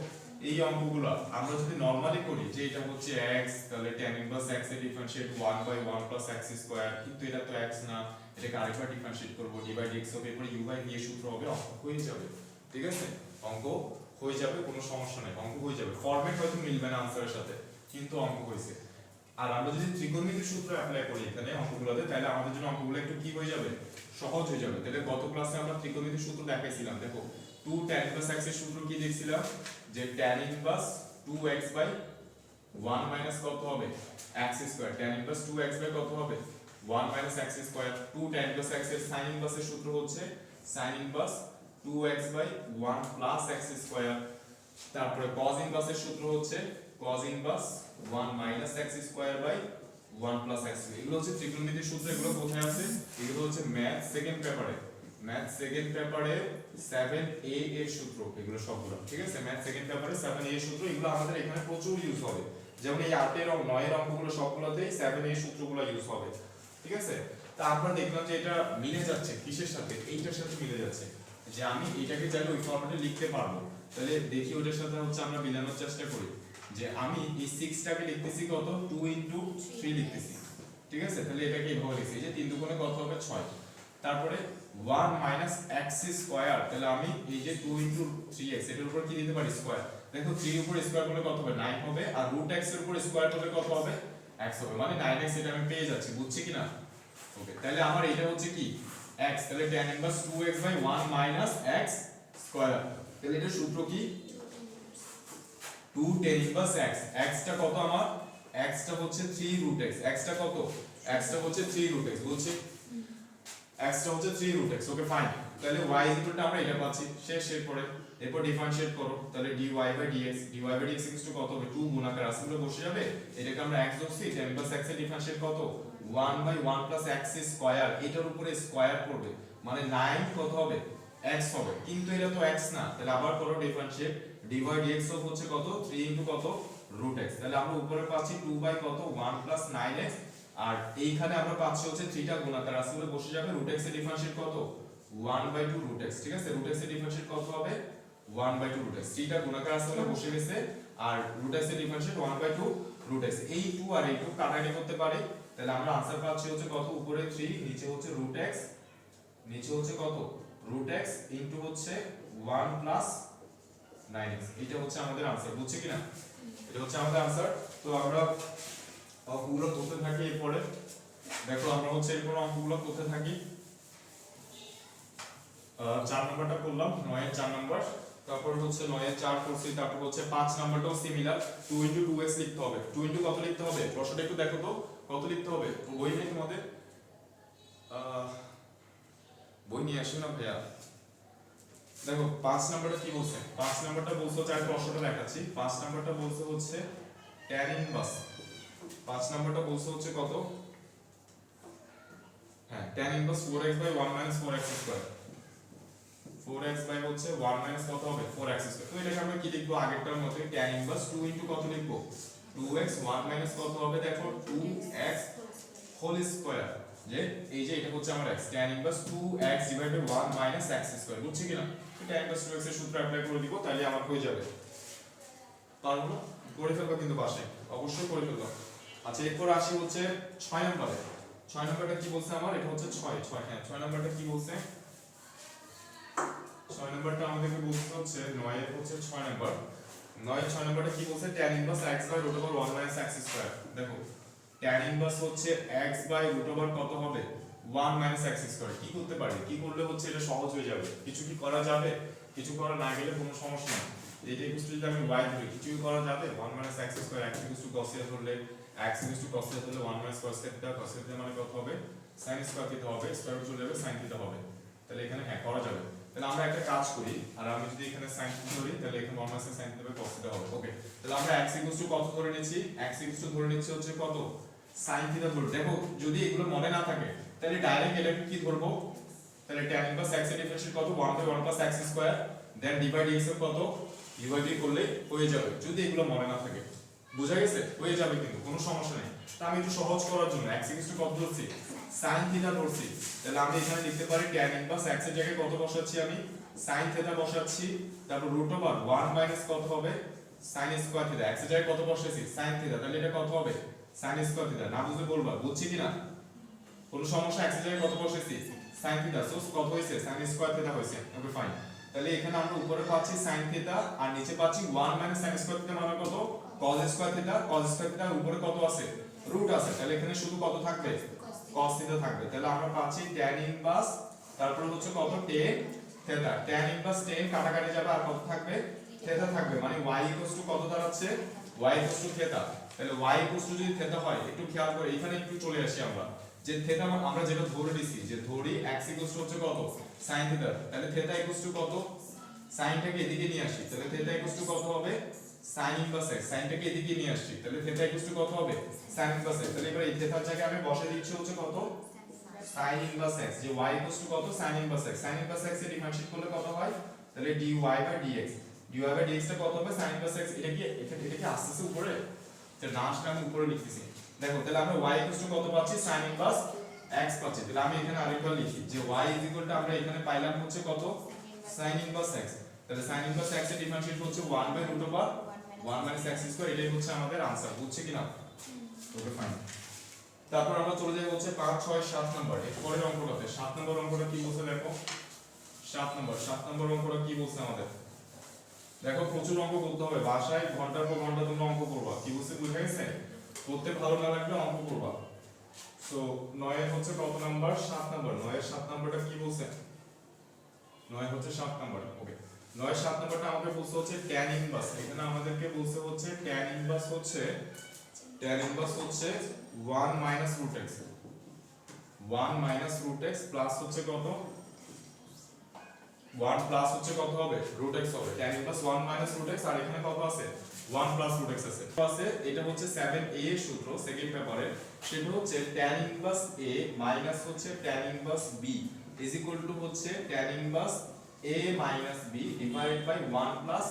এই অঙ্কগুলো আমরা যদি নরমালি করি যে এটা হচ্ছে x, তাহলে tan ইনভার্স x এর ডিফারেন্সিয়েট 1/1 প্লাস x স্কয়ার, কিন্তু এটা তো x না, এটাকে আরেকবার ডিফারেন্সিয়েট করব d/dx হবে, এরপর u/v এর সূত্র হবে, অঙ্ক হয়ে যাবে, ঠিক আছে? অঙ্ক হয়ে যাবে, কোনো সমস্যা নাই, অঙ্ক হয়ে যাবে, ফরম্যাট হয়তো মিলবে না আনসারের সাথে, কিন্তু অঙ্ক হয়েছে। আর আমরা যদি ত্রিকোণমিতির সূত্র অ্যাপ্লাই করি এখানে অঙ্কগুলোতে, তাহলে আমাদের জন্য অঙ্কগুলো একটু কি হয়ে যাবে সহজ হয়ে যাবে। তাহলে গত ক্লাসে আমরা ত্রিকোণমিতির সূত্র দেখাইছিলাম, দেখো 2 tan ইনভার্স x এর সূত্র কি দেখছিলাম, যে tan ইনভার্স 2x/1 মাইনাস কত হবে x square, tan inverse 2x by কত হবে 1 minus x square. 2 tan inverse x এর sin ইনভার্সের সূত্র হচ্ছে sin inverse 2x/1 plus x square, তারপরে cos ইনভার্সের সূত্র হচ্ছে cos inverse 1 minus x square by 1 plus x। এগুলো হচ্ছে ত্রিকোণমিতির সূত্র, এগুলো কোথায় আছে, এগুলো হচ্ছে ম্যাথ সেকেন্ড পেপারে, ম্যাথ সেকেন্ড পেপারে 7a এর সূত্র, এগুলো সবগুলো, ঠিক আছে? ম্যাথ সেকেন্ড পেপারে 7a এর সূত্র, এগুলো আমাদের এখানে প্রচুর ইউজ হবে, যেমন এই 8 এর 9 এর অঙ্কগুলো সবগুলোতেই 7a এর সূত্রগুলো ইউজ হবে, ঠিক আছে? তারপর দেখলাম যে এটা মিলে যাচ্ছে কিসের সাথে, এইটার সাথে মিলে যাচ্ছে, যে আমি এটাকে চাইলে ওই ফরম্যাটে লিখতে পারবো, তাহলে দেখি ওটার সাথে হচ্ছে আমরা মিলানোর চেষ্টা করি, যে আমি এই 6 টাকে লিখতেছি কত 2 ইনটু 3 লিখতেছি, ঠিক আছে? তাহলে এটাকে এইভাবে লিখছি যে 3 দুগুণে কত হবে 6, তারপরে 1 মাইনাস x স্কয়ার, তাহলে আমি এই যে 2 ইনটু 3x এটার উপর কি দিতে পারি স্কয়ার, দেখো 3 এর উপর স্কয়ার করলে কত হবে 9 হবে, আর রুট x এর উপর স্কয়ার করলে কত হবে x হবে, মানে 9x এটা আমি পেয়ে যাচ্ছি, বুঝছি কিনা? ওকে, তাহলে আমার এটা হচ্ছে কি x, তাহলে tan inverse 2x/1 minus x square, তাহলে এটা সূত্র কি 2 tan ইনভার্স x, x টা কত আমার, x টা হচ্ছে 3√x, x টা কত, x টা হচ্ছে 3√x, বলছি x টা হচ্ছে 3√x। ওকে ফাইন, তাহলে y ইকুয়ালটা আমরা এটা পাচ্ছি, শেষ, এরপরে এরপর ডিফারেন্সিয়েট করো, তাহলে dy/dx, dy/dx ইকুয়াল কত হবে 2 গুণাকার রাশিগুলো বসে যাবে, এটাকে আমরা x ধরছি, tan ইনভার্স x এর ডিফারেন্সিয়েট কত 1/1 প্লাস x স্কয়ার, এটার উপরে স্কয়ার করবে, মানে 9 কত হবে x হবে, কিন্তু এটা তো x না, তাহলে আবার করো ডিফারেন্সিয়েট, dy dx অফ হচ্ছে কত 3 ইনটু কত রুট x, তাহলে আমরা উপরে পাচ্ছি 2 বাই কত 1 প্লাস 9x, আর এইখানে আমরা পাচ্ছি হচ্ছে 3 টা গুণাকার আসলে বসে যাবে রুট x এর ডিফারেন্সিয়েট কত 1 বাই 2 রুট x, ঠিক আছে। রুট x এর ডিফারেন্সিয়েট কত হবে 1 বাই 2 রুট x, 3 টা গুণাকার আসলে বসে গেছে, আর রুট x এর ডিফারেন্সিয়েট 1 বাই 2 রুট x, এই 2 আর এই 2 কাটাকাটি করতে পারে, তাহলে আমরা आंसर পাচ্ছি হচ্ছে কত উপরে 3 নিচে হচ্ছে রুট x, নিচে হচ্ছে কত রুট x ইনটু হচ্ছে 1 প্লাস 9x, এটা হচ্ছে আমাদের आंसर, বুঝছো কিনা? এটা হচ্ছে আমাদের आंसर। তো আমরা অঙ্কগুলো করতে থাকি, এরপরে দেখো আমরা হচ্ছে এরপর অঙ্কগুলো করতে থাকি। 4 নাম্বারটা করলাম 9 এর 4 নাম্বার, তারপর হচ্ছে 9 এর 4 করছি, তারপর হচ্ছে 5 নাম্বারটাও সিমিলার 2 ইনটু 2x লিখতে হবে। 2 ইনটু কত লিখতে হবে প্রশ্নটা একটু দেখো তো কত লিখতে হবে, বই নেই তোমাদের? বই নিয়ে আসো না ভাইয়া। দেখো 5 নাম্বারটা কি বলছে, 5 নাম্বারটা বলছে হচ্ছে, আমি প্রশ্নটা দেখাচ্ছি। 5 নাম্বারটা বলছে হচ্ছে tan ইনভার্স, 5 নাম্বারটা বলছে হচ্ছে কত, হ্যাঁ tan inverse 4x by 1 minus 4x square, 4x by হচ্ছে 1 মাইনাস কত হবে 4x স্কয়ার। তো এটাকে আমরা কি লিখবো আগেরটার মতই, tan ইনভার্স 2 ইনটু কত লিখবো 2x, 1 মাইনাস কত হবে দেখো 2x হোল স্কয়ার, যে এই যে এটা হচ্ছে আমার x, tan inverse 2x divided by 1 minus x square, বুঝছি কিনা? তো tan ইনভার্স 2x এর সূত্র অ্যাপ্লাই করে দিব, তাহলে আমার হয়ে যাবে। তারপর করে ফেলবা কিন্তু পাশে, অবশ্যই করে ফেলবা। আচ্ছা এরপর আসি হচ্ছে 6 নম্বরে। 6 নম্বরটা কি বলছে আমার, এটা হচ্ছে 6 হ্যাঁ 6 নম্বরটা কি বলছে, 6 নম্বরটা আমাদেরকে বলতে হচ্ছে 9 এর হচ্ছে 6 নম্বর, 9 6 নম্বরটা কি বলছে tan inverse x by root over 1 minus x square. দেখো tan ইনভার্স হচ্ছে x বাই রুট ওভার কত হবে 1 মাইনাস x স্কয়ার। কি করতে পারি, কি করলে হচ্ছে এটা সহজ হয়ে যাবে, কিছু কি করা যাবে, কিছু করা না গেলে কোনো সমস্যা নেই। এইটা ইকুয়াল টু যদি আমি y ধরি কিছু করা যাবে, 1 minus x square, x equal to cos theta ধরলে x equal to cos theta ধরলে 1 minus cos theta, cos theta মানে কত হবে sin স্কয়ার থিটা হবে, স্কয়ার রুট চলে যাবে sin থিটা হবে, তাহলে এখানে হ্যাঁ করা যাবে। তাহলে আমরা একটা কাজ করি, আর আমি যদি এখানে sin থিটা ধরি তাহলে এখানে 1 minus sin theta by cos theta হবে। ওকে, তাহলে আমরা x ইকুয়াল টু কত ধরে নিচ্ছি, x ইকুয়াল টু ধরে নিচ্ছি হচ্ছে কত sin থিটা ধরে। দেখো যদি এগুলো মনে না থাকে তাহলে ডাইরেক্ট এটাকে কি ধরবো, তাহলে tan ইনভার্স x এর ডিফারেন্সিয়েট কত 1 by 1 plus x square, then divide x এর কত ডিভাইড করলে হয়ে যাবে, যদি এগুলো মনে না থাকে। বুঝা গেছে? হয়ে যাবে কিন্তু কোনো সমস্যা নেই। তা আমি একটু সহজ করার জন্য x ইকুয়াল টু কত ধরছি sin থিটা ধরছি, তাহলে আমি এখানে লিখতে পারি tan ইনভার্স x এর জায়গায় কত বসাচ্ছি আমি sin থিটা বসাচ্ছি, তারপর রুট ওভার 1 মাইনাস কত হবে sin স্কয়ার থিটা, x এর জায়গায় কত বসাইছি sin থিটা, তাহলে এটা কত হবে sin স্কয়ার থিটা। না বুঝে বলবা, বুঝছি কিনা কোনো সমস্যা, x এর জায়গায় কত বসাইছি sin থিটা, সো কত হইছে sin স্কয়ার থিটা হইছে। ওকে ফাইন, তাহলে এখানে আমরা উপরে পাচ্ছি sin থিটা আর নিচে পাচ্ছি 1 মাইনাস sin স্কয়ার থিটা মানে কত cos square theta, cos square থিটার উপরে কত আছে রুট আছে, তাহলে এখানে শুধু কত থাকবে cos থিটা থাকবে। তাহলে আমরা পাচ্ছি tan ইনভার্স, তারপর হচ্ছে কত tan theta, tan inverse tan কাটাকাটি যাবে আর কত থাকবে থিটা থাকবে, মানে y কত দাঁড়াচ্ছে y থিটা। তাহলে y যদি থিটা হয় একটু খেয়াল করে এখানে একটু চলে আসি আমরা, যে থিটা আমরা যেটা ধরে নিছি যে ধরি x হচ্ছে কত sin থিটা, তাহলে থিটা কত সাইনটাকে এদিকে নিয়ে আসি, তাহলে থিটা কত হবে sin ইনভার্স x, সাইনটাকে এদিকে নিয়ে আসি, তাহলে থিটা কত হবে sin ইনভার্স x। তাহলে এবার এই থিটার জায়গায় আমি বসে দিচ্ছি হচ্ছে কত sin ইনভার্স x, যে y কত sin inverse x, sin inverse x এর ডিফারেন্সিয়েট করলে কত হয়, তাহলে dy by dx, dy by dx টা কত হবে sin ইনভার্স x। এটা কি আসছে উপরে, যে না আসলে আমি উপরে লিখতেছি। দেখো তাহলে আমরা y কত পাচ্ছি sin ইনভার্স x পাচ্ছি, তাহলে আমি এখানে আরেকবার লিখি যে y আমরা এখানে পাইলাম হচ্ছে কত sin ইনভার্স x, তাহলে sin ইনভার্স x এর ডিফারেন্সিয়েট হচ্ছে 1 by root over 1 minus x square, এটাই হচ্ছে আমাদের आंसर, বুঝছে কিনা? ওকে ফাইন, তারপর আমরা চলে যাই হচ্ছে 5 6 7 নাম্বার। এর পরের অঙ্কটাতে 7 নম্বর অঙ্কটা কি বলছে দেখো, 7 নম্বর অঙ্কটা কি বলছে আমাদের দেখো, প্রচুর অঙ্ক করতে হবে বাসায়, ঘন্টার পর ঘন্টা তোমরা অঙ্ক করবা, কি বলছে বুঝা গেছে, করতে ভালো না লাগলে অঙ্ক করবা। সো 9 এর হচ্ছে কত নাম্বার 7 নাম্বার, 9 এর 7 নাম্বারটা কি বলছে, 9 হচ্ছে 7 নাম্বার। ওকে 9 এর 7 নাম্বারটা আমাদের বলছে হচ্ছে tan ইনভার্স, এখানে আমাদেরকে বলছে হচ্ছে tan ইনভার্স হচ্ছে 1 minus root x, 1 minus root x plus হচ্ছে কত 1 প্লাস হচ্ছে কত হবে রুট x হবে, tan inverse 1 minus root x, আর এখানে কত আছে 1 প্লাস রুট x আছে। এটা হচ্ছে 7a এর সূত্র সেকেন্ড পেপারে, সেটা হচ্ছে tan ইনভার্স a মাইনাস হচ্ছে tan inverse b is equal to হচ্ছে tan inverse a minus b divided by 1 plus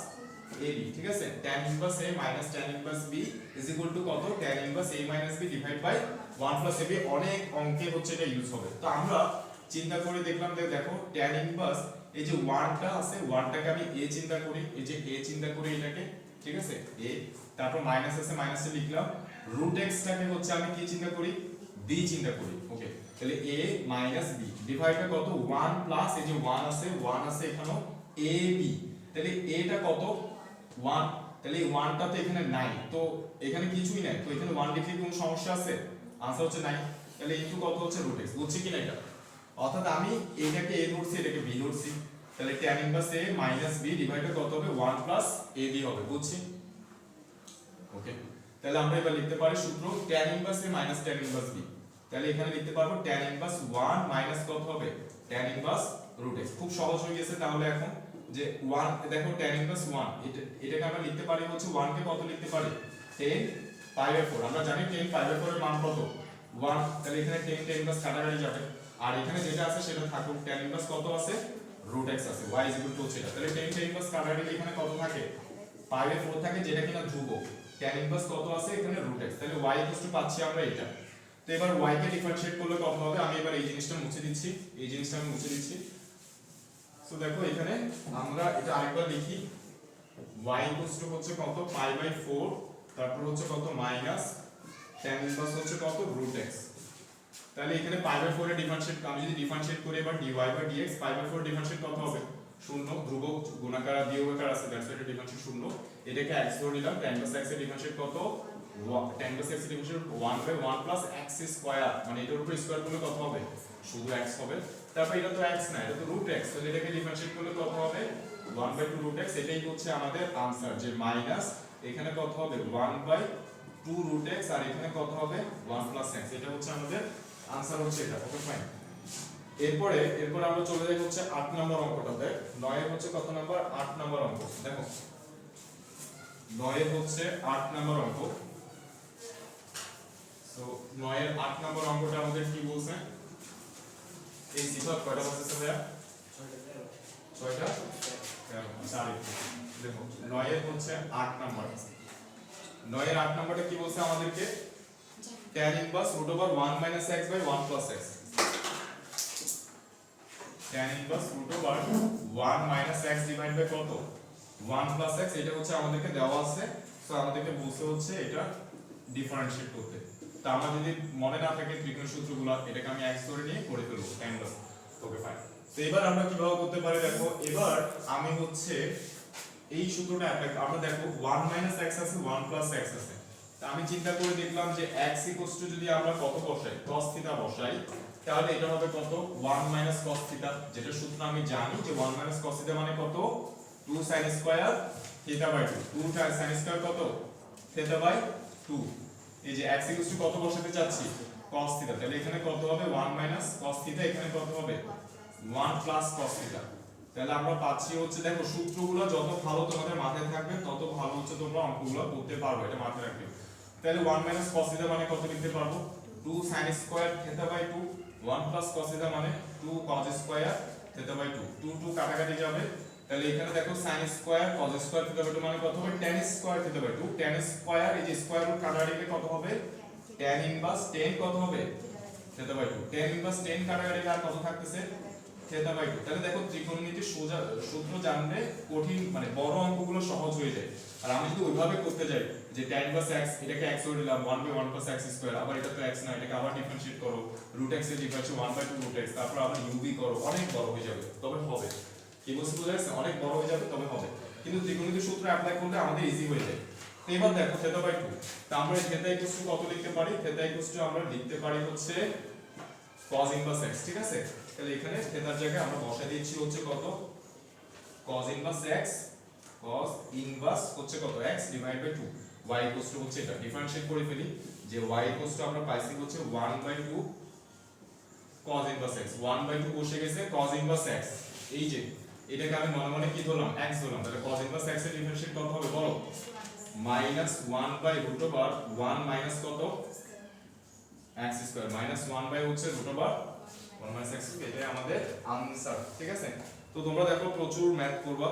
ab, ঠিক আছে? tan inverse a minus tan inverse b is equal to কত? tan inverse a minus b divide by 1 plus ab। অনেক অঙ্কে হচ্ছে এটা use হবে। তো আমরা চিন্তা করে দেখলাম যে দেখো tan ইনভার্স এই যে 1টা আছে 1টাকে আমি a চিন্তা করি, এই যে a চিন্তা করি এটাকে, ঠিক আছে? a, তারপর মাইনাস আছে মাইনাসে লিখলাম, রুট x টাকে হচ্ছে আমি কি চিন্তা করি? b চিন্তা করি। ওকে, তাহলে a minus b divide by কত? 1 প্লাস এই যে 1 আছে এখানেও ab। তাহলে a টা কত? 1। তাহলে এই 1টা তো এখানে নাই, তো এখানে কিছুই নাই, তো এখানে 1 লিখলে কোনো সমস্যা আছে? आंसर হচ্ছে নাই। তাহলে ইনটু কত হচ্ছে? Root x। বুঝছি কি না এটা? অর্থাৎ আমি এটাকে a ধরছি, এটাকে b ধরছি, তাহলে tan inverse a minus b divide by কত হবে? 1 প্লাস ab হবে। বুঝছি? ওকে, তাহলে আমরা এবার লিখতে পারি সূত্র tan inverse a minus tan inverse b। তাহলে এখানে লিখতে পারবো tan ইনভার্স 1 মাইনাস কত হবে? tan inverse root x। খুব সহজ হয়ে গেছে। তাহলে এখন যে 1 দেখো tan ইনভার্স 1 এটাকে আমরা লিখতে পারি হচ্ছে 1 কে কত লিখতে পারি? 10 পাই বাই 4। আমরা জানি 10 পাই বাই 4 এর মান কত? 1। তাহলে এখানে 10 tan ইনভার্স কাটাকাটি যাবে, আর এখানে যেটা আছে সেটা থাকুক। tan ইনভার্স কত আছে? রুট x আছে, y ইজ ইকুয়াল টু হচ্ছে এটা। তাহলে 10 tan ইনভার্স কাটাকাটি এখানে কত থাকে? পাই বাই 4 থাকে, যেটা কিনা ধ্রুবক। tan ইনভার্স কত আছে? এখানে রুট x। তাহলে y ইকুয়াল টু পাচ্ছি আমরা এটা। তো এবার y কে ডিফারেন্সিয়েট করলে কত হবে? আমি এবার এই জিনিসটা মুছে দিচ্ছি, এই জিনিসটা আমি মুছে দিচ্ছি। সো দেখো এখানে আমরা এটা আরেকবার লিখি, y ইকুয়াল টু হচ্ছে কত? পাই বাই 4, তারপর হচ্ছে কত? মাইনাস tan ইনভার্স হচ্ছে কত? Root x। তাহলে এখানে পাই বাই 4 এর ডিফারেন্সিয়েট আমি যদি ডিফারেন্সিয়েট করি এবার dy by dx, pi by 4 differentiate কত হবে? 0। ধ্রুবক গুণাকার আর বিয়োগাকার আছে, দ্যাটস এটা ডিফারেন্সিয়েট 0। এটাকে x ধরে নিলাম। tan ইনভার্স x এর ডিফারেন্সিয়েট কত? tan ইনভার্স x এর differentiate 1 by 1 plus x square, মানে এটার উপর স্কয়ার করলে কত হবে? শুধু x হবে। তারপর এটা তো x না, এটা তো রুট x, তাহলে এটাকে ডিফারেন্সিয়েট করলে কত হবে? 1 বাই 2 রুট x। এটাই হচ্ছে আমাদের आंसर, যে মাইনাস এখানে কত হবে? 1 বাই 2 রুট x, আর এখানে কত হবে? 1 প্লাস x। এটা হচ্ছে আমাদের आंसर হচ্ছে এটা। Okay fine. এরপরে আমরা চলে যাই হচ্ছে 8 নম্বর অঙ্কটাতে। 9 এর হচ্ছে কত নাম্বার? 8 নম্বর অঙ্ক। দেখো 9 এর হচ্ছে 8 নম্বর অঙ্ক। সো 9 এর 8 নম্বর অঙ্কটা আমাদের কি বলছে? এই সিফাত কয়টা বলতেছে ভাইয়া? 6টা 4। দেখো 9 এর হচ্ছে 8 নাম্বার। 9 এর 8 নাম্বারটা কি বলছে আমাদেরকে? tan inverse √1 - x / 1 + x। tan inverse √1 - x divide by কত? 1 + x। এটা হচ্ছে আমাদেরকে দেওয়া আছে, সো আমাদেরকে বলছে হচ্ছে এটা ডিফারেন্সিয়েট করতে। তো আমরা যদি মনে না থাকে ত্রিকোণের সূত্রগুলো, এটাকে আমি x ধরে নিয়ে করে ফেলবো tan ইনভার্স। Okay fine. তো এবার আমরা কিভাবে করতে পারি দেখো, এবার আমি হচ্ছে এই সূত্রটা অ্যাপ্লাই, আমরা দেখো 1 - x আছে, 1 + x আছে। তা আমি চিন্তা করে দেখলাম যে x = যদি আমরা কত বসাই? cos θ বসাই, তাহলে এটা হবে কত? 1 - cos θ, যেটা সূত্র আমি জানি যে 1 - cos θ মানে কত? 2 sin স্কয়ার θ/2। 2 sin স্কয়ার কত? θ/2। এই যে x = কত বসাতে চাচ্ছি? cos θ। তাহলে এখানে কত হবে? 1 - cos θ, এখানে কত হবে? 1 + cos θ। তাহলে আমরা পাচ্ছি হচ্ছে, দেখো সূত্রগুলো যত ভালো তোমাদের মাথায় থাকবে তত ভালো হচ্ছে তোমরা অঙ্কগুলো করতে পারবে, এটা মাথায় রাখবে। তাহলে 1 - cos θ মানে কত লিখতে পারবো? 2 sin স্কয়ার θ/2। 1 + cos θ মানে 2 cos স্কয়ার θ/2। 2 2 কাটাকাটি যাবে, তাহলে এখানে দেখো sin স্কয়ার cos স্কয়ার θ/2 মানে কত হবে? tan square θ/2। tan স্কয়ার এই যে স্কয়ার রুট কাটাকাটিতে কত হবে? tan ইনভার্স 10 কত হবে? θ/2। tan ইনভার্স 10 কাটাকাটিতে আর কত থাকতেছে? θ/2। তাহলে দেখো ত্রিকোণমিতির সোজা সূত্র জানলে কঠিন মানে বড় অঙ্কগুলো সহজ হয়ে যায়। আর আমি যদি ওইভাবে করতে যাই যে tan ইনভার্স x, এটাকে x ধরে নিলাম 1/1 + x স্কয়ার, আবার এটা তো x না, এটাকে আবার ডিফারেন্সিয়েট করো, রুট x এর ডিফারেন্সিয়েট 1/2 রুট x, তারপর আবার uv করো, অনেক বড় হয়ে যাবে, তবে হবে। কি বলছি বুঝা গেছে? অনেক বড় হয়ে যাবে তবে হবে, কিন্তু ত্রিকোণমিতির সূত্র অ্যাপ্লাই করলে আমাদের ইজি হয়ে যায়। তো এবার দেখো θ/2, তো আমরা θ = কত লিখতে পারি? θ = আমরা লিখতে পারি হচ্ছে cos ইনভার্স x, ঠিক আছে? তাহলে এখানে থিটার জায়গায় আমরা বসাই দিচ্ছি হচ্ছে কত? cos inverse x, cos inverse হচ্ছে কত? x divide by 2। y = হচ্ছে এটা ডিফারেন্সিয়েট করে ফেলি, যে y = আমরা পাইছি হচ্ছে 1/2 cos ইনভার্স x। 1/2 বসে গেছে cos ইনভার্স x। এই যে এটাকে আমি মনে মনে কি ধরলাম? x ধরলাম। তাহলে cos ইনভার্স x এর ডিফারেন্সিয়েট কত হবে বলো? -1/√1 - কত? x স্কয়ার, -1 হচ্ছে √1 - x, এটাই আমাদের आंसर, ঠিক আছে? তো তোমরা দেখো প্রচুর ম্যাথ করবা।